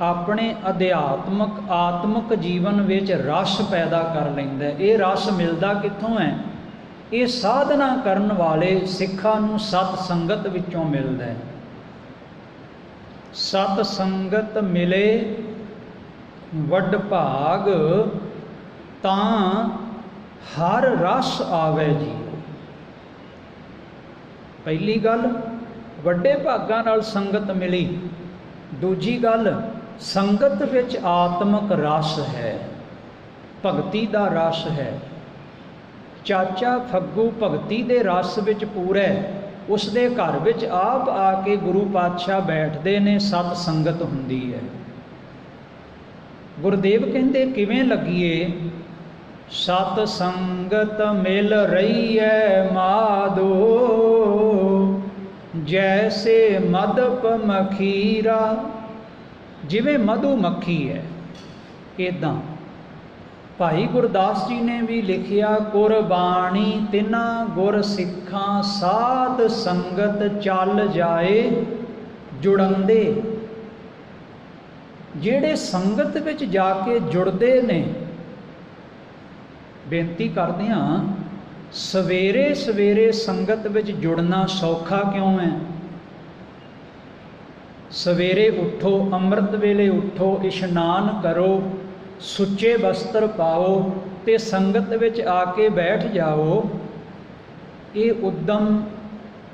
अपने अध्यात्मक आत्मक जीवन विच रस पैदा कर लैंदा है। ये रस मिलदा कित्थों है? ਇਹ ਸਾਧਨਾ ਕਰਨ ਵਾਲੇ ਸਿੱਖਾਂ ਨੂੰ ਸਤ ਸੰਗਤ ਵਿੱਚੋਂ ਮਿਲਦਾ ਹੈ। ਸਤ ਸੰਗਤ ਮਿਲੇ ਵੱਡ ਭਾਗ, ਤਾਂ ਹਰ ਰਸ ਆਵੇ ਜੀ। ਪਹਿਲੀ ਗੱਲ, ਵੱਡੇ ਭਾਗਾਂ ਨਾਲ ਸੰਗਤ ਮਿਲੀ। ਦੂਜੀ ਗੱਲ, ਸੰਗਤ ਵਿੱਚ ਆਤਮਿਕ ਰਸ ਹੈ, ਭਗਤੀ ਦਾ ਰਸ ਹੈ। ਚਾਚਾ ਫੱਗੂ ਭਗਤੀ ਦੇ ਰਸ ਵਿੱਚ ਪੂਰਾ, ਉਸ ਦੇ ਘਰ ਵਿੱਚ ਆਪ ਆ ਕੇ ਗੁਰੂ ਪਾਤਸ਼ਾਹ ਬੈਠਦੇ ਨੇ, ਸਤ ਸੰਗਤ ਹੁੰਦੀ ਹੈ। ਗੁਰਦੇਵ ਕਹਿੰਦੇ ਕਿਵੇਂ ਲੱਗੀਏ? ਸਤ ਸੰਗਤ ਮਿਲ ਰਹੀ ਹੈ ਮਾਧੋ, ਜੈਸੇ ਮਧਪ ਮਖੀਰਾ। ਜਿਵੇਂ ਮਧੂ ਮੱਖੀ ਹੈ, ਇੱਦਾਂ ਭਾਈ ਗੁਰਦਾਸ ਜੀ ਨੇ ਵੀ ਲਿਖਿਆ, ਕੁਰਬਾਣੀ ਤਿਨਾਂ ਗੁਰ ਸਿੱਖਾਂ, ਸਾਧ ਸੰਗਤ ਚੱਲ ਜਾਏ ਜੁੜੰਦੇ। ਜਿਹੜੇ ਸੰਗਤ ਵਿੱਚ ਜਾ ਕੇ ਜੁੜਦੇ ਨੇ, ਬੇਨਤੀ ਕਰਦੇ ਹਾਂ, ਸਵੇਰੇ ਸਵੇਰੇ ਸੰਗਤ ਵਿੱਚ ਜੁੜਨਾ ਸੌਖਾ ਕਿਉਂ ਹੈ? ਸਵੇਰੇ ਉੱਠੋ, ਅੰਮ੍ਰਿਤ ਵੇਲੇ ਉੱਠੋ, ਇਸ਼ਨਾਨ ਕਰੋ, ਸੁੱਚੇ ਵਸਤਰ ਪਾਓ ਤੇ ਸੰਗਤ ਵਿੱਚ ਆ ਕੇ ਬੈਠ ਜਾਓ। ਇਹ ਉਦਮ,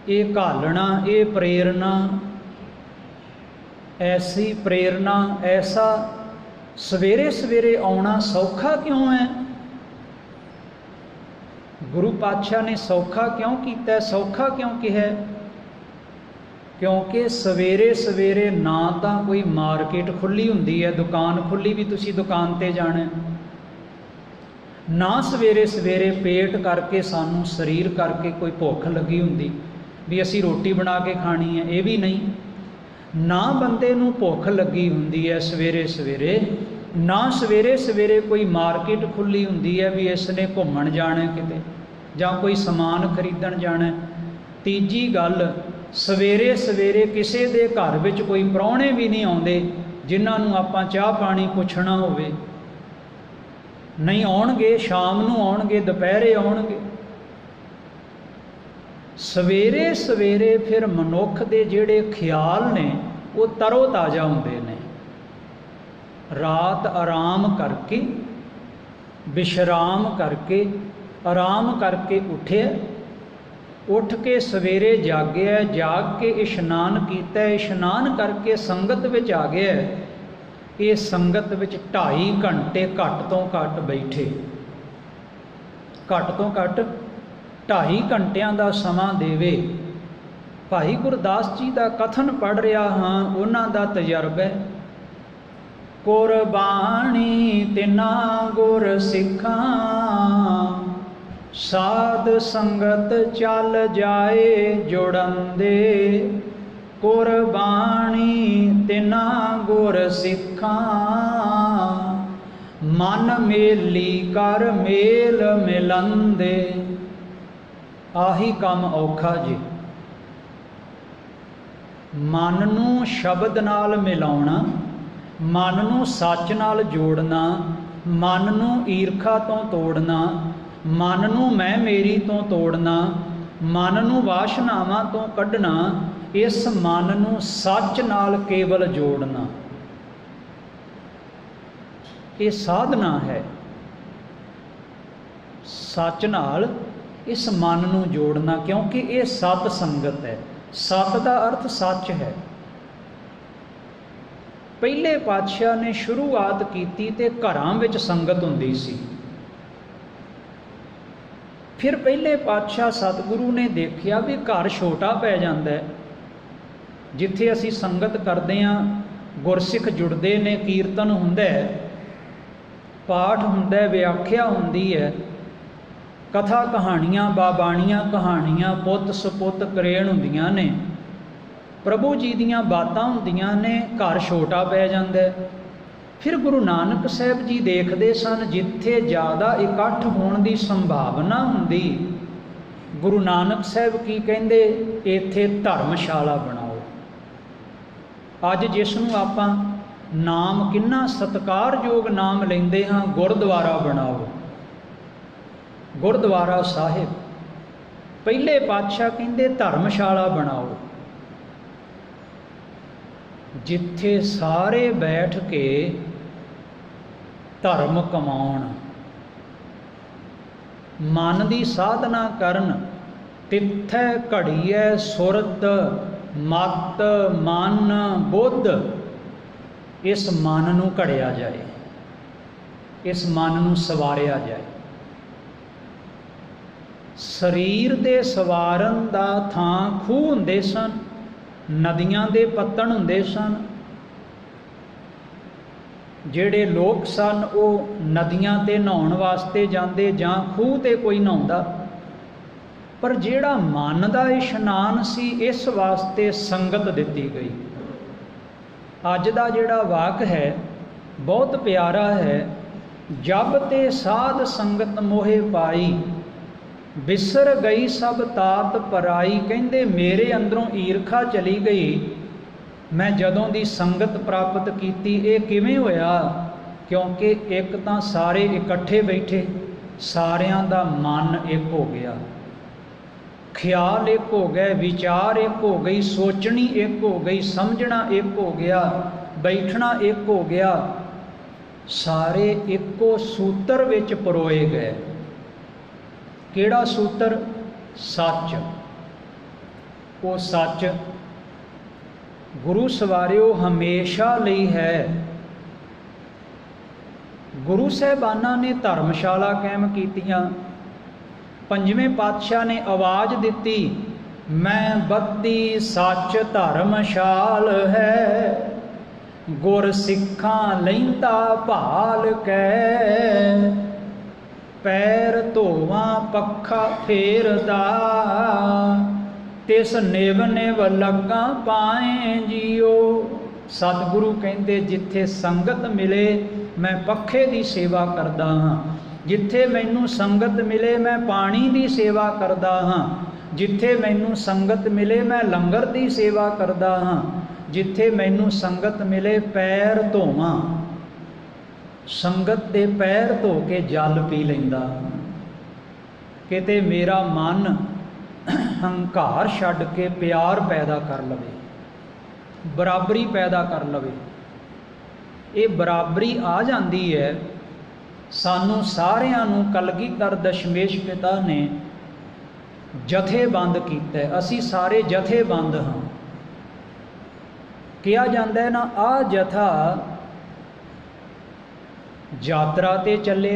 ਇਹ ਘਾਲਣਾ, ਇਹ ਪ੍ਰੇਰਨਾ, ਐਸੀ ਪ੍ਰੇਰਨਾ, ਐਸਾ ਸਵੇਰੇ ਸਵੇਰੇ ਆਉਣਾ ਸੌਖਾ ਕਿਉਂ ਹੈ? ਗੁਰੂ ਪਾਤਸ਼ਾਹ ਨੇ ਸੌਖਾ ਕਿਉਂ ਕੀਤਾ? ਸੌਖਾ ਕਿਉਂ ਕਿਹਾ? ਕਿਉਂਕਿ ਸਵੇਰੇ ਸਵੇਰੇ ਨਾ ਤਾਂ ਕੋਈ ਮਾਰਕੀਟ ਖੁੱਲ੍ਹੀ ਹੁੰਦੀ ਹੈ, ਦੁਕਾਨ ਖੁੱਲ੍ਹੀ ਵੀ ਤੁਸੀਂ ਦੁਕਾਨ 'ਤੇ ਜਾਣਾ, ਨਾ ਸਵੇਰੇ ਸਵੇਰੇ ਪੇਟ ਕਰਕੇ ਸਾਨੂੰ ਸਰੀਰ ਕਰਕੇ ਕੋਈ ਭੁੱਖ ਲੱਗੀ ਹੁੰਦੀ ਵੀ ਅਸੀਂ ਰੋਟੀ ਬਣਾ ਕੇ ਖਾਣੀ ਹੈ, ਇਹ ਵੀ ਨਹੀਂ। ਨਾ ਬੰਦੇ ਨੂੰ ਭੁੱਖ ਲੱਗੀ ਹੁੰਦੀ ਹੈ ਸਵੇਰੇ ਸਵੇਰੇ, ਨਾ ਸਵੇਰੇ ਸਵੇਰੇ ਕੋਈ ਮਾਰਕੀਟ ਖੁੱਲ੍ਹੀ ਹੁੰਦੀ ਹੈ ਵੀ ਇਸ ਨੇ ਘੁੰਮਣ ਜਾਣਾ ਕਿਤੇ ਜਾਂ ਕੋਈ ਸਮਾਨ ਖਰੀਦਣ ਜਾਣਾ। ਤੀਜੀ ਗੱਲ, ਸਵੇਰੇ ਸਵੇਰੇ ਕਿਸੇ ਦੇ ਘਰ ਵਿੱਚ ਕੋਈ ਪ੍ਰਾਹੁਣੇ ਵੀ ਨਹੀਂ ਆਉਂਦੇ ਜਿਨ੍ਹਾਂ ਨੂੰ ਆਪਾਂ ਚਾਹ ਪਾਣੀ ਪੁੱਛਣਾ ਹੋਵੇ। ਨਹੀਂ ਆਉਣਗੇ, ਸ਼ਾਮ ਨੂੰ ਆਉਣਗੇ, ਦੁਪਹਿਰੇ ਆਉਣਗੇ। ਸਵੇਰੇ ਸਵੇਰੇ ਫਿਰ ਮਨੁੱਖ ਦੇ ਜਿਹੜੇ ਖਿਆਲ ਨੇ ਉਹ ਤਰੋ ਤਾਜ਼ਾ ਹੁੰਦੇ ਨੇ। ਰਾਤ ਆਰਾਮ ਕਰਕੇ, ਵਿਸ਼ਰਾਮ ਕਰਕੇ, ਆਰਾਮ ਕਰਕੇ ਉੱਠਿਆ, ਉੱਠ ਕੇ ਸਵੇਰੇ ਜਾਗਿਆ, ਜਾਗ ਕੇ ਇਸ਼ਨਾਨ ਕੀਤਾ, ਇਸ਼ਨਾਨ ਕਰਕੇ ਸੰਗਤ ਵਿੱਚ ਆ ਗਿਆ। ਇਹ ਸੰਗਤ ਵਿੱਚ 2.5 ਘੰਟੇ ਘੱਟ ਤੋਂ ਘੱਟ ਬੈਠੇ, ਘੱਟ ਤੋਂ ਘੱਟ 2.5 ਘੰਟਿਆਂ ਦਾ ਸਮਾਂ ਦੇਵੇ। ਭਾਈ ਗੁਰਦਾਸ ਜੀ ਦਾ ਕਥਨ ਪੜ੍ਹ ਰਿਹਾ ਹਾਂ, ਉਹਨਾਂ ਦਾ ਤਜਰਬਾ। ਕੁਰਬਾਣੀ ਤਿਨਾਂ ਗੁਰ ਸਿੱਖਾਂ, ਸਾਧ ਸੰਗਤ ਚੱਲ ਜਾਏ ਜੁੜੰਦੇ। ਕੁਰਬਾਣੀ ਤਿਨਾਂ ਗੁਰ ਸਿੱਖਾਂ, ਮਨ ਮੇਲੀ ਕਰ ਮੇਲ ਮਿਲੰਦੇ। ਆਹੀ ਕੰਮ ਔਖਾ ਜੀ। ਮਨ ਨੂੰ ਸ਼ਬਦ ਨਾਲ ਮਿਲਾਉਣਾ, ਮਨ ਨੂੰ ਸੱਚ ਨਾਲ ਜੋੜਨਾ, ਮਨ ਨੂੰ ਈਰਖਾ ਤੋਂ ਤੋੜਨਾ, ਮਨ ਨੂੰ ਮੈਂ ਮੇਰੀ ਤੋਂ ਤੋੜਨਾ, ਮਨ ਨੂੰ ਵਾਸ਼ਨਾਵਾਂ ਤੋਂ ਕੱਢਣਾ, ਇਸ ਮਨ ਨੂੰ ਸੱਚ ਨਾਲ ਕੇਵਲ ਜੋੜਨਾ, ਇਹ ਸਾਧਨਾ ਹੈ। ਸੱਚ ਨਾਲ ਇਸ ਮਨ ਨੂੰ ਜੋੜਨਾ, ਕਿਉਂਕਿ ਇਹ ਸਤ ਸੰਗਤ ਹੈ। ਸਤ ਦਾ ਅਰਥ ਸੱਚ ਹੈ। ਪਹਿਲੇ ਪਾਤਸ਼ਾਹ ਨੇ ਸ਼ੁਰੂਆਤ ਕੀਤੀ ਤੇ ਘਰਾਂ ਵਿੱਚ ਸੰਗਤ ਹੁੰਦੀ ਸੀ। ਫਿਰ ਪਹਿਲੇ ਪਾਤਸ਼ਾਹ ਸਤਿਗੁਰੂ ਨੇ ਦੇਖਿਆ ਵੀ ਘਰ ਛੋਟਾ ਪੈ ਜਾਂਦਾ ਹੈ। ਜਿੱਥੇ ਅਸੀਂ ਸੰਗਤ ਕਰਦੇ ਹਾਂ, ਗੁਰਸਿੱਖ ਜੁੜਦੇ ਨੇ, ਕੀਰਤਨ ਹੁੰਦਾ ਹੈ, ਪਾਠ ਹੁੰਦਾ ਹੈ, ਵਿਆਖਿਆ ਹੁੰਦੀ ਹੈ, ਕਥਾ ਕਹਾਣੀਆਂ, ਬਾਬਾਣੀਆਂ ਕਹਾਣੀਆਂ, ਪੁੱਤ ਸਪੁੱਤ ਕਰੇਣ ਹੁੰਦੀਆਂ ਨੇ, ਪ੍ਰਭੂ ਜੀ ਦੀਆਂ ਬਾਤਾਂ ਹੁੰਦੀਆਂ ਨੇ, ਘਰ ਛੋਟਾ ਪੈ ਜਾਂਦਾ ਹੈ। ਫਿਰ ਗੁਰੂ ਨਾਨਕ ਸਾਹਿਬ ਜੀ ਦੇਖਦੇ ਸਨ ਜਿੱਥੇ ਜ਼ਿਆਦਾ ਇਕੱਠ ਹੋਣ ਦੀ ਸੰਭਾਵਨਾ ਹੁੰਦੀ, ਗੁਰੂ ਨਾਨਕ ਸਾਹਿਬ ਕੀ ਕਹਿੰਦੇ, ਇੱਥੇ ਧਰਮਸ਼ਾਲਾ ਬਣਾਓ। ਅੱਜ ਜਿਸ ਨੂੰ ਆਪਾਂ ਨਾਮ ਕਿੰਨਾ ਸਤਿਕਾਰਯੋਗ ਨਾਮ ਲੈਂਦੇ ਹਾਂ, ਗੁਰਦੁਆਰਾ ਬਣਾਓ। ਗੁਰਦੁਆਰਾ ਸਾਹਿਬ पहले पातशाह कहते धर्मशाला बनाओ जिथे सारे बैठ के धर्म कमाउण, मन की साधना करन, तिथै घड़ीए सुरत मत मन बुद्ध, इस मन नूं घड़िया जाए, इस मन नूं सवारिया जाए। शरीर दे सवारन दा थां खूह हुंदे सन, नदियां दे पत्तन हुंदे सन। ਜਿਹੜੇ लोग सन वो नदियां ते नहाउण वास्ते जांदे जां खूह ते कोई नहाउंदा, पर ਜਿਹੜਾ मन ਦਾ इशनान सी इस वास्ते संगत दिती गई। अज दा ਜਿਹੜਾ वाक है बहुत प्यारा है। जब ते साध संगत मोहे पाई, बिसर गई सब तात पराई। कहंदे मेरे अंदरों ईरखा चली गई, मैं जदों दी संगत प्राप्त कीती। ये किवें होया? क्योंकि एक तां सारे इकट्ठे बैठे, सारियां दा मन एक हो गया, ख्याल एक हो गए, विचार एक हो गई, सोचनी एक हो गई, समझना एक हो गया, बैठना एक हो गया। सारे एको सूत्र विच परोए गए। किहड़ा सूत्र? सच। वो सच गुरु सवारियो हमेशा लई है। गुरु साहिबाना ने धर्मशाला कायम कीतियां। पंजवें पातशाह ने आवाज़ दिती, मैं बत्ती सच धर्मशाल है, गुर सिखां लैंदा भाल कै, पैर धोवां पक्खा फेरदा, तिस निव निव लगा पाए जियो। सतगुरु कहते जिथे संगत मिले मैं पखे की सेवा करदा हाँ, जिथे मैनू संगत मिले मैं पानी की सेवा करदा हाँ, जिथे मैनू संगत मिले मैं लंगर की सेवा करदा हाँ, जिथे मैनू संगत मिले पैर धोवां, संगत के पैर धो के जल पी लैंदा। किते मेरा मन हंकार छड्ड के प्यार पैदा कर लवे, बराबरी पैदा कर लवे। ये बराबरी आ जाती है। सानू सारियां नू कलगीधर दशमेश पिता ने जथेबंद कीता। असी सारे जथेबंद हाँ। कहा जाता है ना, आ जथा यात्रा ते चले।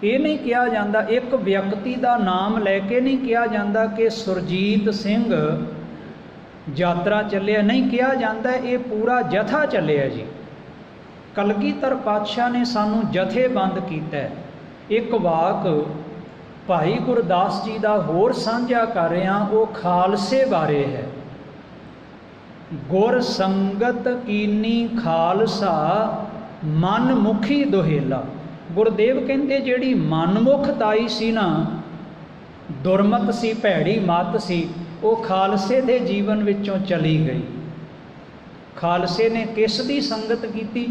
ये नहीं कहा जाता, एक व्यक्ति का नाम लैके नहीं कहा जाता कि सुरजीत सिंह यात्रा चलिया, नहीं कहा जाता, ये पूरा जथा चलिया जी। कलगीधर पातशाह ने सानू जथेबंद किया। एक वाक भाई गुरदास जी का होर साझा कर रहा, वो खालसे बारे है। गुर संगत कीनी खालसा, मन मुखी दोहेला। गुरदेव कहते जिहड़ी मनमुखताई सी ना, दुरमत सी, भैड़ी मत सी, वो खालसे दे जीवन विचों चली गई। खालसे ने किस दी संगत कीती?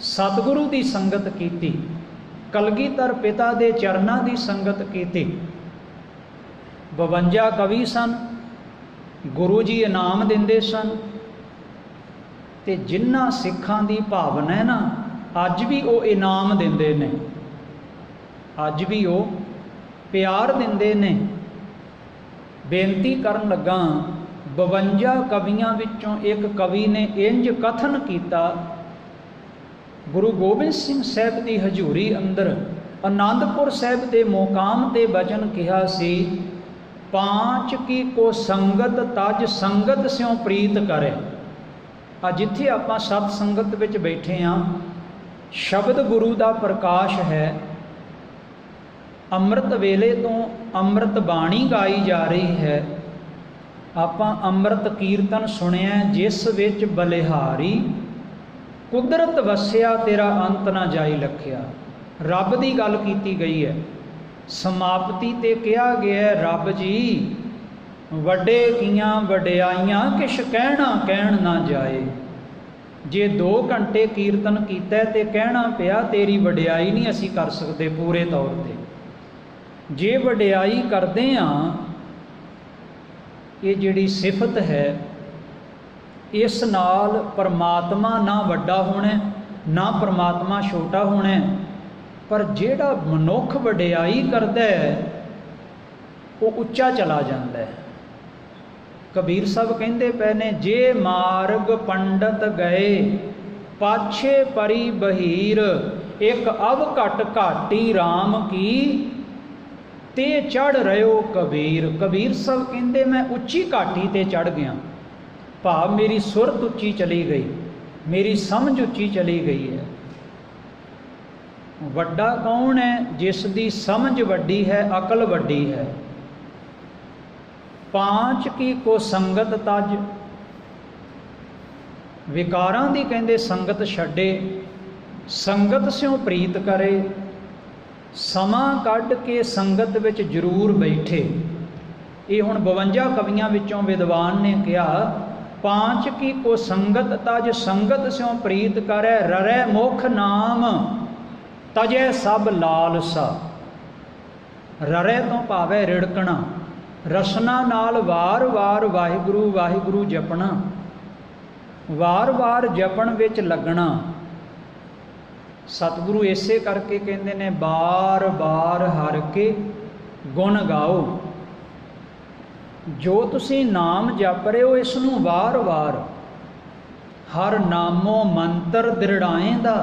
सतगुरु दी संगत कीती, कलगीधर पिता दे चरनां दी संगत कीती। 52 कवि सन, गुरु जी इनाम दिंदे सन, ते जिन्हां सिखां दी भावना है ना, अज भी वो इनाम दिंदे ने, अज भी वो प्यार दिंदे ने। बेनती करन लगा, 52 कवियां विचों एक कवि ने इंज कथन किया, गुरु गोबिंद सिंह साहब की हजूरी अंदर आनंदपुर साहब के मुकाम ते बचन कहा सी, पांच की को संगत तज संगत स्यों प्रीत करे। आ जिथे आपां सत संगत विच बैठे हाँ, शब्द गुरु का प्रकाश है। अमृत वेले तो अमृत बाणी गाई जा रही है। आपां अमृत कीर्तन सुनिया, जिस विच बलिहारी कुदरत वसिया, तेरा अंत ना जाई लखिया। रब की गल की गई है। समाप्ति ते कहा गया है, रब जी वड्डे कियां वड्याइयां किश कहना कहन ना जाए। जे 2 घंटे कीर्तन किया तो कहना पिया तेरी वड्याई नहीं असी कर सकते पूरे तौर पर। जे वडियाई करते हाँ, ये जिहड़ी सिफत है, इस नाल परमात्मा ना वड्डा होना ना परमात्मा छोटा होना, पर जिहड़ा मनुख वडियाई करता है वो उच्चा चला जाता है। कबीर साहब कहते पे ने, जे मार्ग पंडित गए पाछे परी बहीर, एक अव घट घाटी राम की ते चढ़ रहो कबीर। कबीर साहब कहते मैं उच्ची घाटी ते चढ़ गया, भाव मेरी सुरत उच्ची चली गई, मेरी समझ उच्ची चली गई है। वड्डा कौन है? जिसकी समझ वड्डी है, अकल वड्डी है। पांच की को संगत तज, विकारां दी कहंदे संगत छड्डे, संगत स्यों प्रीत करे, समा कढ के संगत विच जरूर बैठे। ये हुण 52 कवियां विचों विद्वान ने कहा, पांच की को संगत तज, संगत स्यों प्रीत करे, ररै मुख नाम तजै सब लालसा। ररै तो भावै रिड़कना, रसना नाल वार वार वाहिगुरु वाहिगुरु जपना, वार वार जपण विच लगना। सतगुरु इसे करके कहते ने, बार बार हर के गुण गाओ। जो तुसी नाम जप रहे हो, इसनूं वार वार, हर नामों मंत्र दृढ़ाएंदा।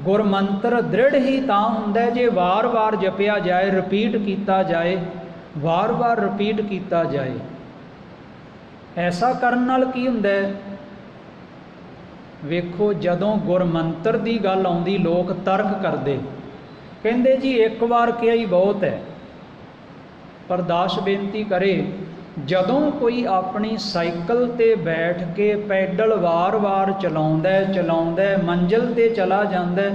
गुरमंत्र दृढ़ ही तां हुंदा जे वार वार जपिया जाए, रिपीट किया जाए, वार वार रिपीट किया जाए। ऐसा करन नाल की हुंदा है? वेखो, जदों गुरमंत्र की गल आउंदी लोग तर्क करते, कहते जी एक बार किया ही बहुत है। पर दास बेनती करे, जदों कोई अपनी साइकिल ते बैठ के पैडल वार वार चलाउंदा मंजिल ते चला जांदा,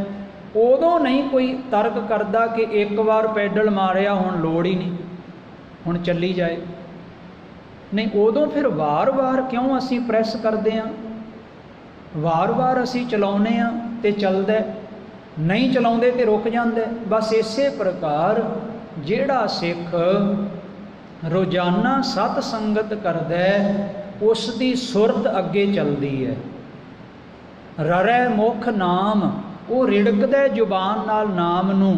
उदों नहीं कोई तर्क करता कि एक बार पैडल मारिया हुण लोड़ ही नहीं, हुण चली जाए। नहीं, उदों फिर वार वार क्यों असी प्रैस करते हैं, वार वार असी चलाउने हाँ ते चलदा, नहीं चलाउंदे ते रुक जांदा। बस इसे प्रकार जिहड़ा सिख रोजाना सत संगत करदा है, उसकी सुरत अगे चलती है। ररै मुख नाम, वो रिड़कदा जुबान नाल नाम नूं,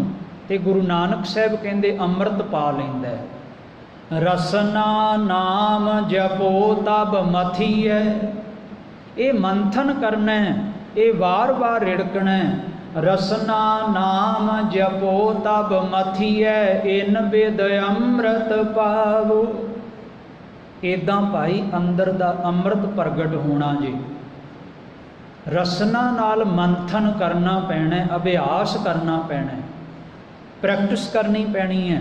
ते गुरु नानक साहब कहंदे अमृत पा लैंदा है। रसना नाम जपो तब मथी है, ये मंथन करना है, ये वार वार रिड़कना है। रसना नाम जपो तब मथीए, इन बिद अमृत पावो। इदां भाई अंदर दा अमृत प्रगट होना जी। रसना नाल मंथन करना पैना, अभ्यास करना पैना, प्रैक्टिस करनी पैनी है।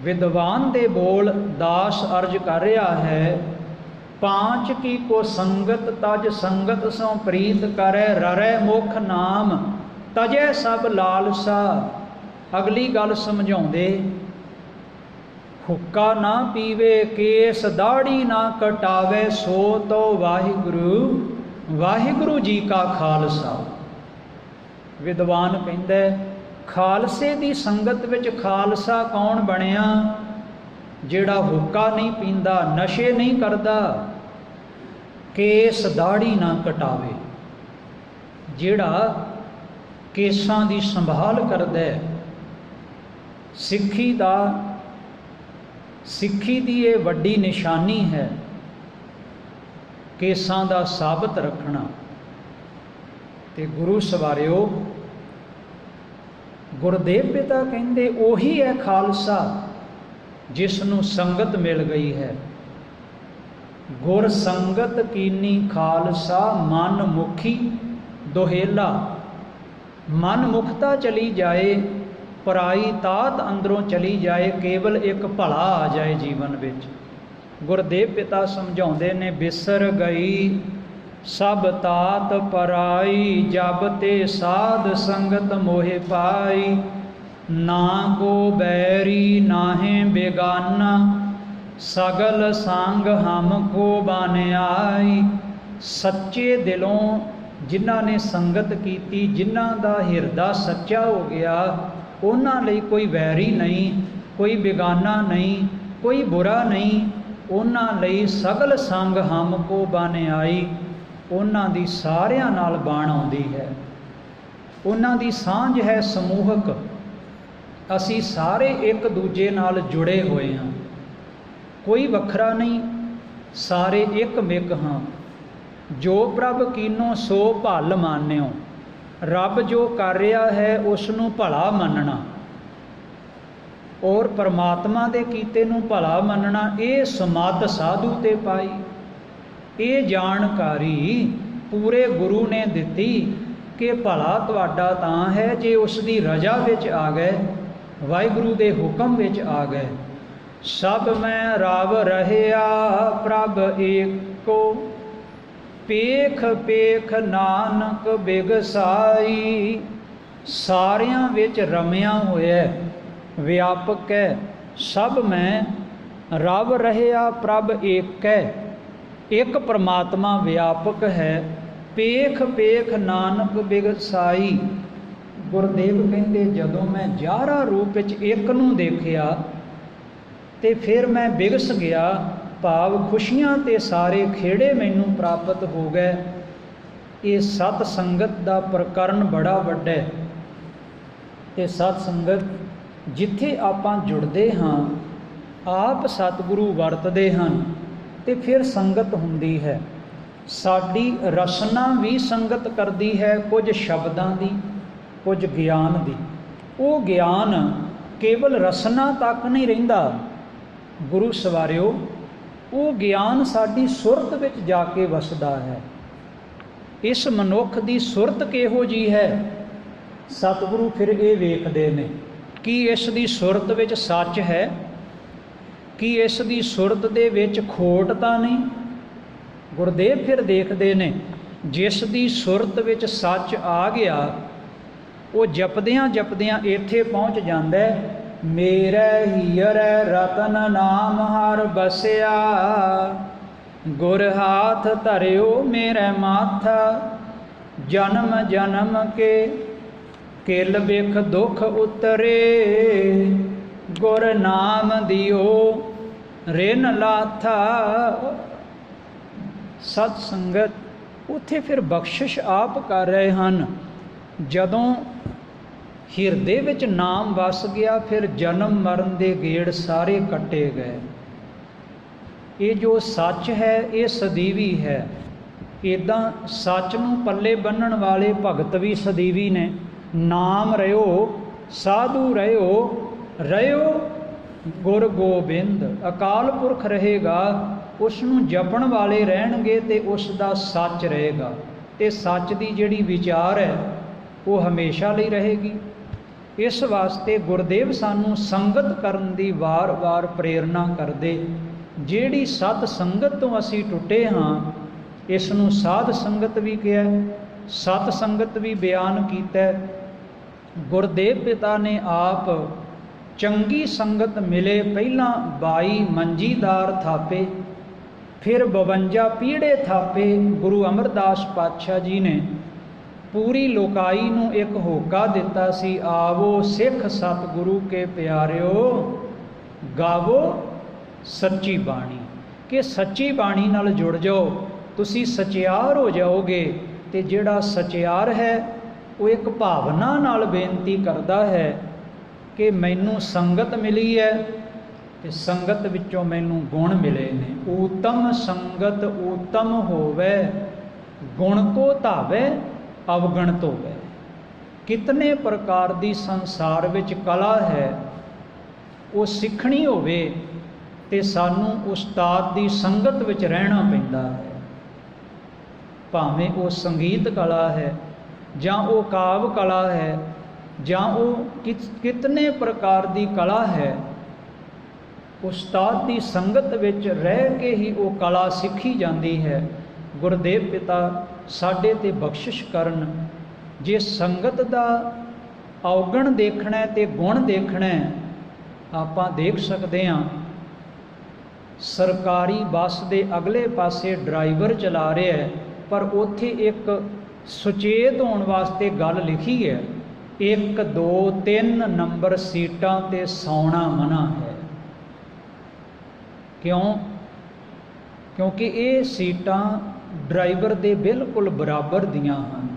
विद्वान दे बोल दास अर्ज कर रहा है, पांच की को संगत तज, संगत सो प्रीत करे, ररै मुख नाम तजै सब लालसा। अगली गल समझाउंदे, हुक्का ना पीवे, केस दाढ़ी ना कटावे, सो तो वाहिगुरु वाहिगुरु जी का खालसा। विद्वान कहंदा खालसे दी संगत विच खालसा कौन बनिया? जिहड़ा हुक्का नहीं पींदा, नशे नहीं करता, केस दाढ़ी ना कटावे, जिहड़ा केसां दी संभाल करदा है। सिक्खी दी ये वड्डी निशानी है, केसां दा साबत रखना। ते गुरु सवारियो, गुरदेव पिता कहंदे ओही है खालसा जिसनों संगत मिल गई है। गुर संगत कीनी खालसा, मन मुखी दोहेला। मन मुखता चली जाए, पराई तात अंदरों चली जाए, केवल एक भला आ जाए जीवन विच। गुरदेव पिता समझाउंदे ने, बिसर गई सब तात पराई, जब ते साध संगत मोहे पाई। ना को बैरी नाहे बेगाना, सगल संग हमको बन आई। सच्चे दिलों जिन्हां ने संगत कीती, जिन्हां दा हिरदा सच्चा हो गया, ਉਹਨਾਂ ਲਈ ਕੋਈ ਵੈਰੀ ਨਹੀਂ, ਕੋਈ ਬੇਗਾਨਾ ਨਹੀਂ, ਕੋਈ ਬੁਰਾ ਨਹੀਂ। ਉਹਨਾਂ ਲਈ ਸਗਲ ਸੰਗ ਹਮ ਕੋ ਬਨ ਆਈ। ਉਹਨਾਂ ਦੀ ਸਾਰਿਆਂ ਨਾਲ ਬਾਣ ਆਉਂਦੀ ਹੈ। ਉਹਨਾਂ ਦੀ ਸਾਂਝ ਹੈ ਸਮੂਹਕ। ਅਸੀਂ ਸਾਰੇ ਇੱਕ ਦੂਜੇ ਨਾਲ ਜੁੜੇ ਹੋਏ ਹਾਂ, ਕੋਈ ਵੱਖਰਾ ਨਹੀਂ, ਸਾਰੇ ਇੱਕ ਮਿਕ ਹਾਂ। ਜੋ ਪ੍ਰਭ ਕੀਨੋ ਸੋ ਭਲ ਮਾਨਿਓ। ਰੱਬ ਜੋ ਕਰ ਰਿਹਾ ਹੈ ਉਸ ਨੂੰ ਭਲਾ ਮੰਨਣਾ, ਔਰ ਪਰਮਾਤਮਾ ਦੇ ਕੀਤੇ ਨੂੰ ਭਲਾ ਮੰਨਣਾ, ਇਹ ਸਮੱਧ ਸਾਧੂ ਤੇ ਪਾਈ। ਇਹ ਜਾਣਕਾਰੀ ਪੂਰੇ ਗੁਰੂ ਨੇ ਦਿੱਤੀ ਕਿ ਭਲਾ ਤੁਹਾਡਾ ਤਾਂ ਹੈ ਜੇ ਉਸ ਦੀ ਰਜ਼ਾ ਵਿੱਚ ਆ ਗਏ, ਵਾਹਿਗੁਰੂ ਦੇ ਹੁਕਮ ਵਿੱਚ ਆ ਗਏ। ਸਭ ਮੈਂ ਰਵ ਰਹਿਆ ਪ੍ਰਭ ਏਕੋ, ਪੇਖ ਪੇਖ ਨਾਨਕ ਬਿਗਸਾਈ। ਸਾਰਿਆਂ ਵਿੱਚ ਰਮਿਆ ਹੋਇਆ, ਵਿਆਪਕ ਹੈ। ਸਭ ਮੈਂ ਰਵ ਰਹਿਆ ਪ੍ਰਭ ਏਕ ਹੈ, ਇੱਕ ਪਰਮਾਤਮਾ ਵਿਆਪਕ ਹੈ। ਪੇਖ ਪੇਖ ਨਾਨਕ ਬਿਗਸਾਈ। ਗੁਰਦੇਵ ਕਹਿੰਦੇ ਜਦੋਂ ਮੈਂ 11 ਰੂਪ ਵਿੱਚ ਇੱਕ ਨੂੰ ਦੇਖਿਆ ਤੇ ਫਿਰ ਮੈਂ ਬਿਗਸ ਗਿਆ, ਭਾਵ ਖੁਸ਼ੀਆਂ ਤੇ ਸਾਰੇ ਖੇੜੇ ਮੈਨੂੰ ਪ੍ਰਾਪਤ ਹੋ ਗਏ। ਇਹ ਸਤ ਸੰਗਤ ਦਾ ਪ੍ਰਕਰਨ ਬੜਾ ਵੱਡਾ ਹੈ। ਇਹ ਸਤ ਸੰਗਤ ਜਿੱਥੇ ਆਪਾਂ ਜੁੜਦੇ ਹਾਂ, ਆਪ ਸਤਿਗੁਰੂ ਵਰਤਦੇ ਹਨ ਤੇ ਫਿਰ ਸੰਗਤ ਹੁੰਦੀ ਹੈ। ਸਾਡੀ ਰਸਨਾ ਵੀ ਸੰਗਤ ਕਰਦੀ ਹੈ, ਕੁਝ ਸ਼ਬਦਾਂ ਦੀ, ਕੁਝ ਗਿਆਨ ਦੀ। ਉਹ ਗਿਆਨ ਕੇਵਲ ਰਸਨਾ ਤੱਕ ਨਹੀਂ ਰਹਿੰਦਾ ਗੁਰੂ ਸਵਾਰਿਓ, ਉਹ ਗਿਆਨ ਸਾਡੀ ਸੁਰਤ ਵਿੱਚ ਜਾ ਕੇ ਵਸਦਾ ਹੈ। ਇਸ ਮਨੁੱਖ ਦੀ ਸੁਰਤ ਕਿਹੋ ਜਿਹੀ ਹੈ, ਸਤਿਗੁਰੂ ਫਿਰ ਇਹ ਵੇਖਦੇ ਨੇ ਕਿ ਇਸ ਦੀ ਸੁਰਤ ਵਿੱਚ ਸੱਚ ਹੈ, ਕਿ ਇਸ ਦੀ ਸੁਰਤ ਦੇ ਵਿੱਚ ਖੋਟ ਤਾਂ ਨਹੀਂ। ਗੁਰਦੇਵ ਫਿਰ ਦੇਖਦੇ ਨੇ ਜਿਸ ਦੀ ਸੁਰਤ ਵਿੱਚ ਸੱਚ ਆ ਗਿਆ, ਉਹ ਜਪਦਿਆਂ ਜਪਦਿਆਂ ਇੱਥੇ ਪਹੁੰਚ ਜਾਂਦਾ, ਮੇਰੇ ਹੀਰੇ ਰਤਨ ਨਾਮ ਹਰ ਬਸਿਆ। ਗੁਰ ਹਾਥ ਧਰਿਓ ਮੇਰੇ ਮਾਥਾ, ਜਨਮ ਜਨਮ ਕੇ ਕਿਲ ਬਿਖ ਦੁਖ ਉਤਰੇ। ਗੁਰ ਨਾਮ ਦਿਓ ਰਿਨ ਲਾਥਾ। ਸਤ ਸੰਗਤ ਉੱਥੇ ਫਿਰ ਬਖਸ਼ਿਸ਼ ਆਪ ਕਰ ਰਹੇ ਹਨ। ਜਦੋਂ ਹਿਰਦੇ ਵਿੱਚ ਨਾਮ ਵਸ ਗਿਆ, ਫਿਰ ਜਨਮ ਮਰਨ ਦੇ ਗੇੜ ਸਾਰੇ ਕੱਟੇ ਗਏ। ਇਹ ਜੋ ਸੱਚ ਹੈ ਇਹ ਸਦੀਵੀ ਹੈ। ਇੱਦਾਂ ਸੱਚ ਨੂੰ ਪੱਲੇ ਬੰਨਣ ਵਾਲੇ ਭਗਤ ਵੀ ਸਦੀਵੀ ਨੇ। ਨਾਮ ਰਿਓ ਸਾਧੂ ਰਿਓ, ਰਿਓ ਗੁਰ ਗੋਬਿੰਦ। ਅਕਾਲ ਪੁਰਖ ਰਹੇਗਾ, ਉਸ ਨੂੰ ਜਪਣ ਵਾਲੇ ਰਹਿਣਗੇ ਤੇ ਉਸ ਦਾ ਸੱਚ ਰਹੇਗਾ, ਤੇ ਸੱਚ ਦੀ ਜਿਹੜੀ ਵਿਚਾਰ ਹੈ ਉਹ ਹਮੇਸ਼ਾ ਲਈ ਰਹੇਗੀ। ਇਸ ਵਾਸਤੇ ਗੁਰਦੇਵ ਸਾਨੂੰ ਸੰਗਤ ਕਰਨ ਦੀ ਵਾਰ-ਵਾਰ ਪ੍ਰੇਰਨਾ ਕਰਦੇ। ਜਿਹੜੀ ਸਤ ਸੰਗਤ ਤੋਂ ਅਸੀਂ ਟੁੱਟੇ ਹਾਂ, ਇਸ ਨੂੰ ਸਾਧ ਸੰਗਤ ਵੀ ਕਿਹਾ, ਸਤ ਸੰਗਤ ਵੀ ਬਿਆਨ ਕੀਤਾ। ਗੁਰਦੇਵ ਪਿਤਾ ਨੇ ਆਪ ਚੰਗੀ ਸੰਗਤ ਮਿਲੇ ਪਹਿਲਾਂ 22 ਮੰਜੀਦਾਰ ਥਾਪੇ, ਫਿਰ 52 ਪੀੜੇ ਥਾਪੇ। ਗੁਰੂ ਅਮਰਦਾਸ ਪਾਤਸ਼ਾਹ ਜੀ ਨੇ ਪੂਰੀ ਲੋਕਾਈ ਨੂੰ ਇੱਕ ਹੋਕਾ ਦਿੱਤਾ ਸੀ, ਆਵੋ ਸਿੱਖ ਸਤਿਗੁਰੂ ਕੇ ਪਿਆਰਿਓ, ਗਾਵੋ ਸੱਚੀ ਬਾਣੀ। ਕਿ ਸੱਚੀ ਬਾਣੀ ਨਾਲ ਜੁੜ ਜਾਓ, ਤੁਸੀਂ ਸਚਿਆਰ ਹੋ ਜਾਓਗੇ। ਤੇ ਜਿਹੜਾ ਸਚਿਆਰ ਹੈ ਉਹ ਇੱਕ ਭਾਵਨਾ ਨਾਲ ਬੇਨਤੀ ਕਰਦਾ ਹੈ ਕਿ ਮੈਨੂੰ ਸੰਗਤ ਮਿਲੀ ਹੈ ਤੇ ਸੰਗਤ ਵਿੱਚੋਂ ਮੈਨੂੰ ਗੁਣ ਮਿਲੇ ਨੇ। ਊਤਮ ਸੰਗਤ ਊਤਮ ਹੋਵੇ, ਗੁਣ ਕੋ ਧਾਵੇ ਅਵਗਣਤ ਹੋਵੇ। ਕਿਤਨੇ ਪ੍ਰਕਾਰ ਦੀ ਸੰਸਾਰ ਵਿੱਚ ਕਲਾ ਹੈ, ਉਹ ਸਿੱਖਣੀ ਹੋਵੇ ਤੇ ਸਾਨੂੰ ਉਸਤਾਦ ਦੀ ਸੰਗਤ ਵਿੱਚ ਰਹਿਣਾ ਪੈਂਦਾ ਹੈ। ਭਾਵੇਂ ਉਹ ਸੰਗੀਤ ਕਲਾ ਹੈ, ਜਾਂ ਉਹ ਕਾਵ ਕਲਾ ਹੈ, ਜਾਂ ਉਹ ਕਿਤਨੇ ਪ੍ਰਕਾਰ ਦੀ ਕਲਾ ਹੈ, ਉਸਤਾਦ ਦੀ ਸੰਗਤ ਵਿੱਚ ਰਹਿ ਕੇ ਹੀ ਉਹ ਕਲਾ ਸਿੱਖੀ ਜਾਂਦੀ ਹੈ। ਗੁਰਦੇਵ ਪਿਤਾ ਸਾਡੇ ਤੇ ਬਖਸ਼ਿਸ਼ ਕਰਨ। ਜੇ ਸੰਗਤ ਦਾ ਔਗਣ ਦੇਖਣਾ ਤੇ ਗੁਣ ਦੇਖਣਾ, ਆਪਾਂ ਦੇਖ ਸਕਦੇ ਹਾਂ ਸਰਕਾਰੀ ਬੱਸ ਦੇ ਅਗਲੇ ਪਾਸੇ ਡਰਾਈਵਰ ਚਲਾ ਰਿਹਾ ਹੈ, ਪਰ ਉੱਥੇ ਇੱਕ ਸੁਚੇਤ ਹੋਣ ਵਾਸਤੇ ਗੱਲ ਲਿਖੀ ਹੈ 1 2 3 ਨੰਬਰ ਸੀਟਾਂ ਤੇ ਸੌਣਾ ਮਨਾ ਹੈ। ਕਿਉਂ? ਕਿਉਂਕਿ ਇਹ ਸੀਟਾਂ ਡਰਾਈਵਰ ਦੇ ਬਿਲਕੁਲ ਬਰਾਬਰ ਦੀਆਂ ਹਨ।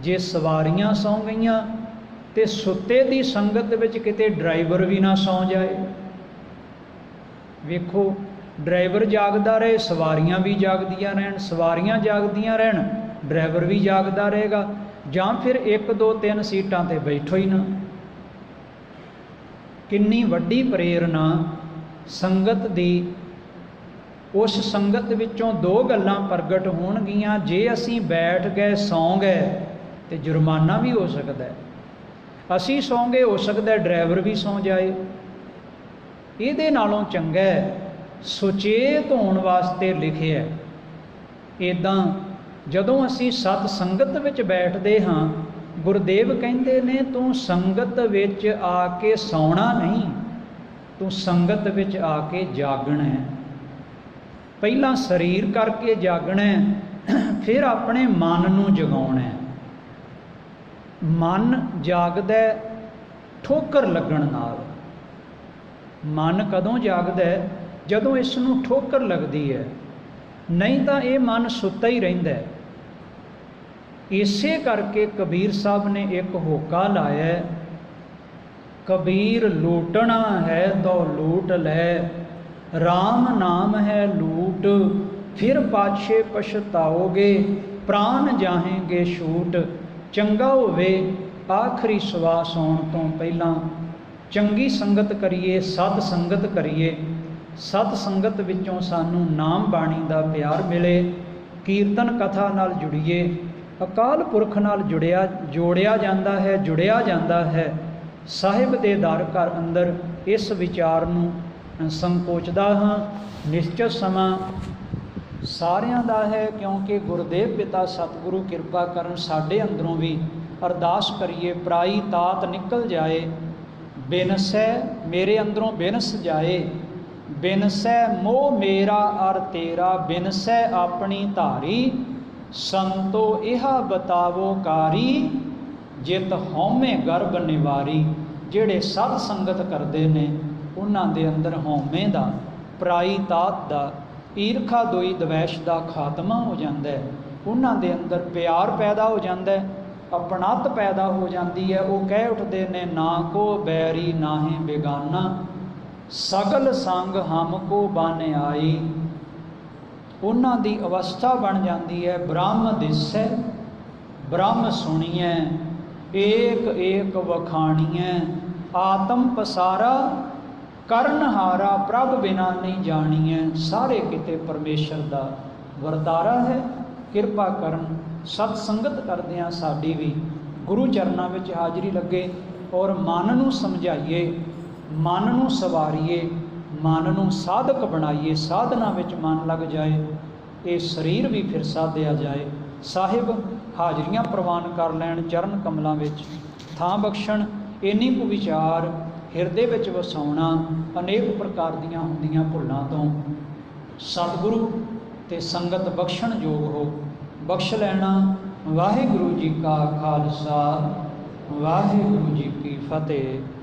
ਜੇ ਸਵਾਰੀਆਂ ਸੌਂ ਗਈਆਂ ਤੇ ਸੁੱਤੇ ਦੀ ਸੰਗਤ ਵਿੱਚ ਕਿਤੇ ਡਰਾਈਵਰ ਵੀ ਨਾ ਸੌਂ ਜਾਏ। ਵੇਖੋ, ਡਰਾਈਵਰ ਜਾਗਦਾ ਰਹੇ, ਸਵਾਰੀਆਂ ਵੀ ਜਾਗਦੀਆਂ ਰਹਿਣ, ਸਵਾਰੀਆਂ ਜਾਗਦੀਆਂ ਰਹਿਣ, ਡਰਾਈਵਰ ਵੀ ਜਾਗਦਾ ਰਹੇਗਾ। ਜਾਂ ਫਿਰ 1 2 3 ਸੀਟਾਂ ਤੇ ਬੈਠੋ ਹੀ ਨਾ। ਕਿੰਨੀ ਵੱਡੀ ਪ੍ਰੇਰਨਾ ਸੰਗਤ ਦੀ। ਉਸ ਸੰਗਤ ਵਿੱਚੋਂ 2 ਗੱਲਾਂ ਪ੍ਰਗਟ ਹੋਣਗੀਆਂ। ਜੇ ਅਸੀਂ ਬੈਠ ਗਏ, ਸੌਂ ਗਏ, ਤੇ ਜੁਰਮਾਨਾ ਵੀ ਹੋ ਸਕਦਾ ਹੈ। ਅਸੀਂ ਸੌਂ ਗਏ, ਹੋ ਸਕਦਾ ਡਰਾਈਵਰ ਵੀ ਸੌਂ ਜਾਏ। ਇਹਦੇ ਨਾਲੋਂ ਚੰਗਾ ਸੁਚੇਤ ਹੋਣ ਵਾਸਤੇ ਲਿਖਿਆ। ਇੱਦਾਂ ਜਦੋਂ ਅਸੀਂ ਸਤ ਸੰਗਤ ਵਿੱਚ ਬੈਠਦੇ ਹਾਂ, ਗੁਰਦੇਵ ਕਹਿੰਦੇ ਨੇ ਤੂੰ ਸੰਗਤ ਵਿੱਚ ਆ ਕੇ ਸੌਣਾ ਨਹੀਂ, ਤੂੰ ਸੰਗਤ ਵਿੱਚ ਆ ਕੇ ਜਾਗਣਾ ਹੈ। ਪਹਿਲਾਂ ਸਰੀਰ ਕਰਕੇ ਜਾਗਣਾ, ਫਿਰ ਆਪਣੇ ਮਨ ਨੂੰ ਜਗਾਉਣਾ। ਮਨ ਜਾਗਦਾ ਠੋਕਰ ਲੱਗਣ ਨਾਲ। ਮਨ ਕਦੋਂ ਜਾਗਦਾ? ਜਦੋਂ ਇਸ ਨੂੰ ਠੋਕਰ ਲੱਗਦੀ ਹੈ, ਨਹੀਂ ਤਾਂ ਇਹ ਮਨ ਸੁੱਤਾ ਹੀ ਰਹਿੰਦਾ। ਇਸੇ ਕਰਕੇ ਕਬੀਰ ਸਾਹਿਬ ਨੇ ਇੱਕ ਹੋਕਾ ਲਾਇਆ, ਕਬੀਰ ਲੂਟਣਾ ਹੈ ਤੋ ਲੂਟ ਲੈ, RAM ਨਾਮ ਹੈ ਲੂਟ, ਫਿਰ ਪਾਛੇ ਪਛਤਾਓਗੇ, ਪ੍ਰਾਨ ਜਾਹੇਂਗੇ ਛੂਟ। ਚੰਗਾ ਹੋਵੇ ਆਖਰੀ ਸਵਾਸ ਆਉਣ ਤੋਂ ਪਹਿਲਾਂ ਚੰਗੀ ਸੰਗਤ ਕਰੀਏ, ਸਤ ਸੰਗਤ ਕਰੀਏ। ਸਤ ਸੰਗਤ ਵਿੱਚੋਂ ਸਾਨੂੰ ਨਾਮ ਬਾਣੀ ਦਾ ਪਿਆਰ ਮਿਲੇ, ਕੀਰਤਨ ਕਥਾ ਨਾਲ ਜੁੜੀਏ, ਅਕਾਲ ਪੁਰਖ ਨਾਲ ਜੋੜਿਆ ਜਾਂਦਾ ਹੈ, ਜੁੜਿਆ ਜਾਂਦਾ ਹੈ। ਸਾਹਿਬ ਦੇ ਦਰ ਘਰ ਅੰਦਰ ਇਸ ਵਿਚਾਰ ਨੂੰ ਸੰਕੋਚਦਾ ਹਾਂ। ਨਿਸ਼ਚਿਤ ਸਮਾਂ ਸਾਰਿਆਂ ਦਾ ਹੈ, ਕਿਉਂਕਿ ਗੁਰਦੇਵ ਪਿਤਾ ਸਤਿਗੁਰੂ ਕਿਰਪਾ ਕਰਨ ਸਾਡੇ ਅੰਦਰੋਂ ਵੀ ਅਰਦਾਸ ਕਰੀਏ, ਪਰਾਈ ਤਾਤ ਨਿਕਲ ਜਾਏ, ਬਿਨਸੈ ਮੇਰੇ ਅੰਦਰੋਂ ਬਿਨਸ ਜਾਏ, ਬਿਨਸੈ ਮੋਹ ਮੇਰਾ ਅਰ ਤੇਰਾ, ਬਿਨਸੈ ਆਪਣੀ ਧਾਰੀ, ਸੰਤੋ ਇਹਾ ਬਤਾਵੋ ਕਾਰੀ, ਜਿਤ ਹਉਮੈ ਗਰਭ ਨਿਵਾਰੀ। ਜਿਹੜੇ ਸਤ ਸੰਗਤ ਕਰਦੇ ਨੇ ਉਹਨਾਂ ਦੇ ਅੰਦਰ ਹਉਮੈ ਦਾ, ਪਰਾਈ ਤਾਤ ਦਾ, ਈਰਖਾ ਦੋਈ ਦਵੈਸ਼ ਦਾ ਖਾਤਮਾ ਹੋ ਜਾਂਦਾ ਹੈ। ਉਹਨਾਂ ਦੇ ਅੰਦਰ ਪਿਆਰ ਪੈਦਾ ਹੋ ਜਾਂਦਾ ਹੈ, ਆਪਣਤ ਪੈਦਾ ਹੋ ਜਾਂਦੀ ਹੈ। ਉਹ ਕਹਿ ਉੱਠਦੇ ਨੇ, ਨਾ ਕੋ ਬੈਰੀ ਨਾਹੀਂ ਬੇਗਾਨਾ, ਸਗਲ ਸੰਗ ਹਮ ਕੋ ਬਨ ਆਈ। ਉਹਨਾਂ ਦੀ ਅਵਸਥਾ ਬਣ ਜਾਂਦੀ ਹੈ, ਬ੍ਰਹਮ ਦਿਸੈ ਬ੍ਰਹਮ ਸੁਣੀਐ, ਏਕ ਏਕ ਵਖਾਣੀਐ, ਆਤਮ ਪਸਾਰਾ ਕਰਨ ਹਾਰਾ, ਪ੍ਰਭ ਬਿਨਾ ਨਹੀਂ ਜਾਣੀਐ। ਸਾਰੇ ਕਿਤੇ ਪਰਮੇਸ਼ਰ ਦਾ ਵਰਤਾਰਾ ਹੈ। ਕਿਰਪਾ ਕਰਨ ਸਤ ਸੰਗਤ ਕਰਦਿਆਂ ਸਾਡੀ ਵੀ ਗੁਰੂ ਚਰਨਾਂ ਵਿੱਚ ਹਾਜ਼ਰੀ ਲੱਗੇ, ਔਰ ਮਨ ਨੂੰ ਸਮਝਾਈਏ, ਮਨ ਨੂੰ ਸਵਾਰੀਏ, ਮਨ ਨੂੰ ਸਾਧਕ ਬਣਾਈਏ, ਸਾਧਨਾ ਵਿੱਚ ਮਨ ਲੱਗ ਜਾਏ, ਇਹ ਸਰੀਰ ਵੀ ਫਿਰ ਸਾਧਿਆ ਜਾਏ। ਸਾਹਿਬ ਹਾਜ਼ਰੀਆਂ ਪ੍ਰਵਾਨ ਕਰ ਲੈਣ, ਚਰਨ ਕਮਲਾਂ ਵਿੱਚ ਥਾਂ ਬਖਸ਼ਣ। ਇੰਨੀ ਕੁ ਵਿਚਾਰ ਹਿਰਦੇ ਵਿੱਚ ਵਸਾਉਣਾ ਅਨੇਕ ਪ੍ਰਕਾਰ ਦੀਆਂ ਹੁੰਦੀਆਂ ਭੁੱਲਾਂ ਤੋਂ ਸਤਿਗੁਰੂ ਤੇ ਸੰਗਤ ਬਖਸ਼ਣ ਯੋਗ ਹੋ, ਬਖਸ਼ ਲੈਣਾ। ਵਾਹਿਗੁਰੂ ਜੀ ਕਾ ਖਾਲਸਾ, ਵਾਹਿਗੁਰੂ ਜੀ ਕੀ ਫਤਿਹ।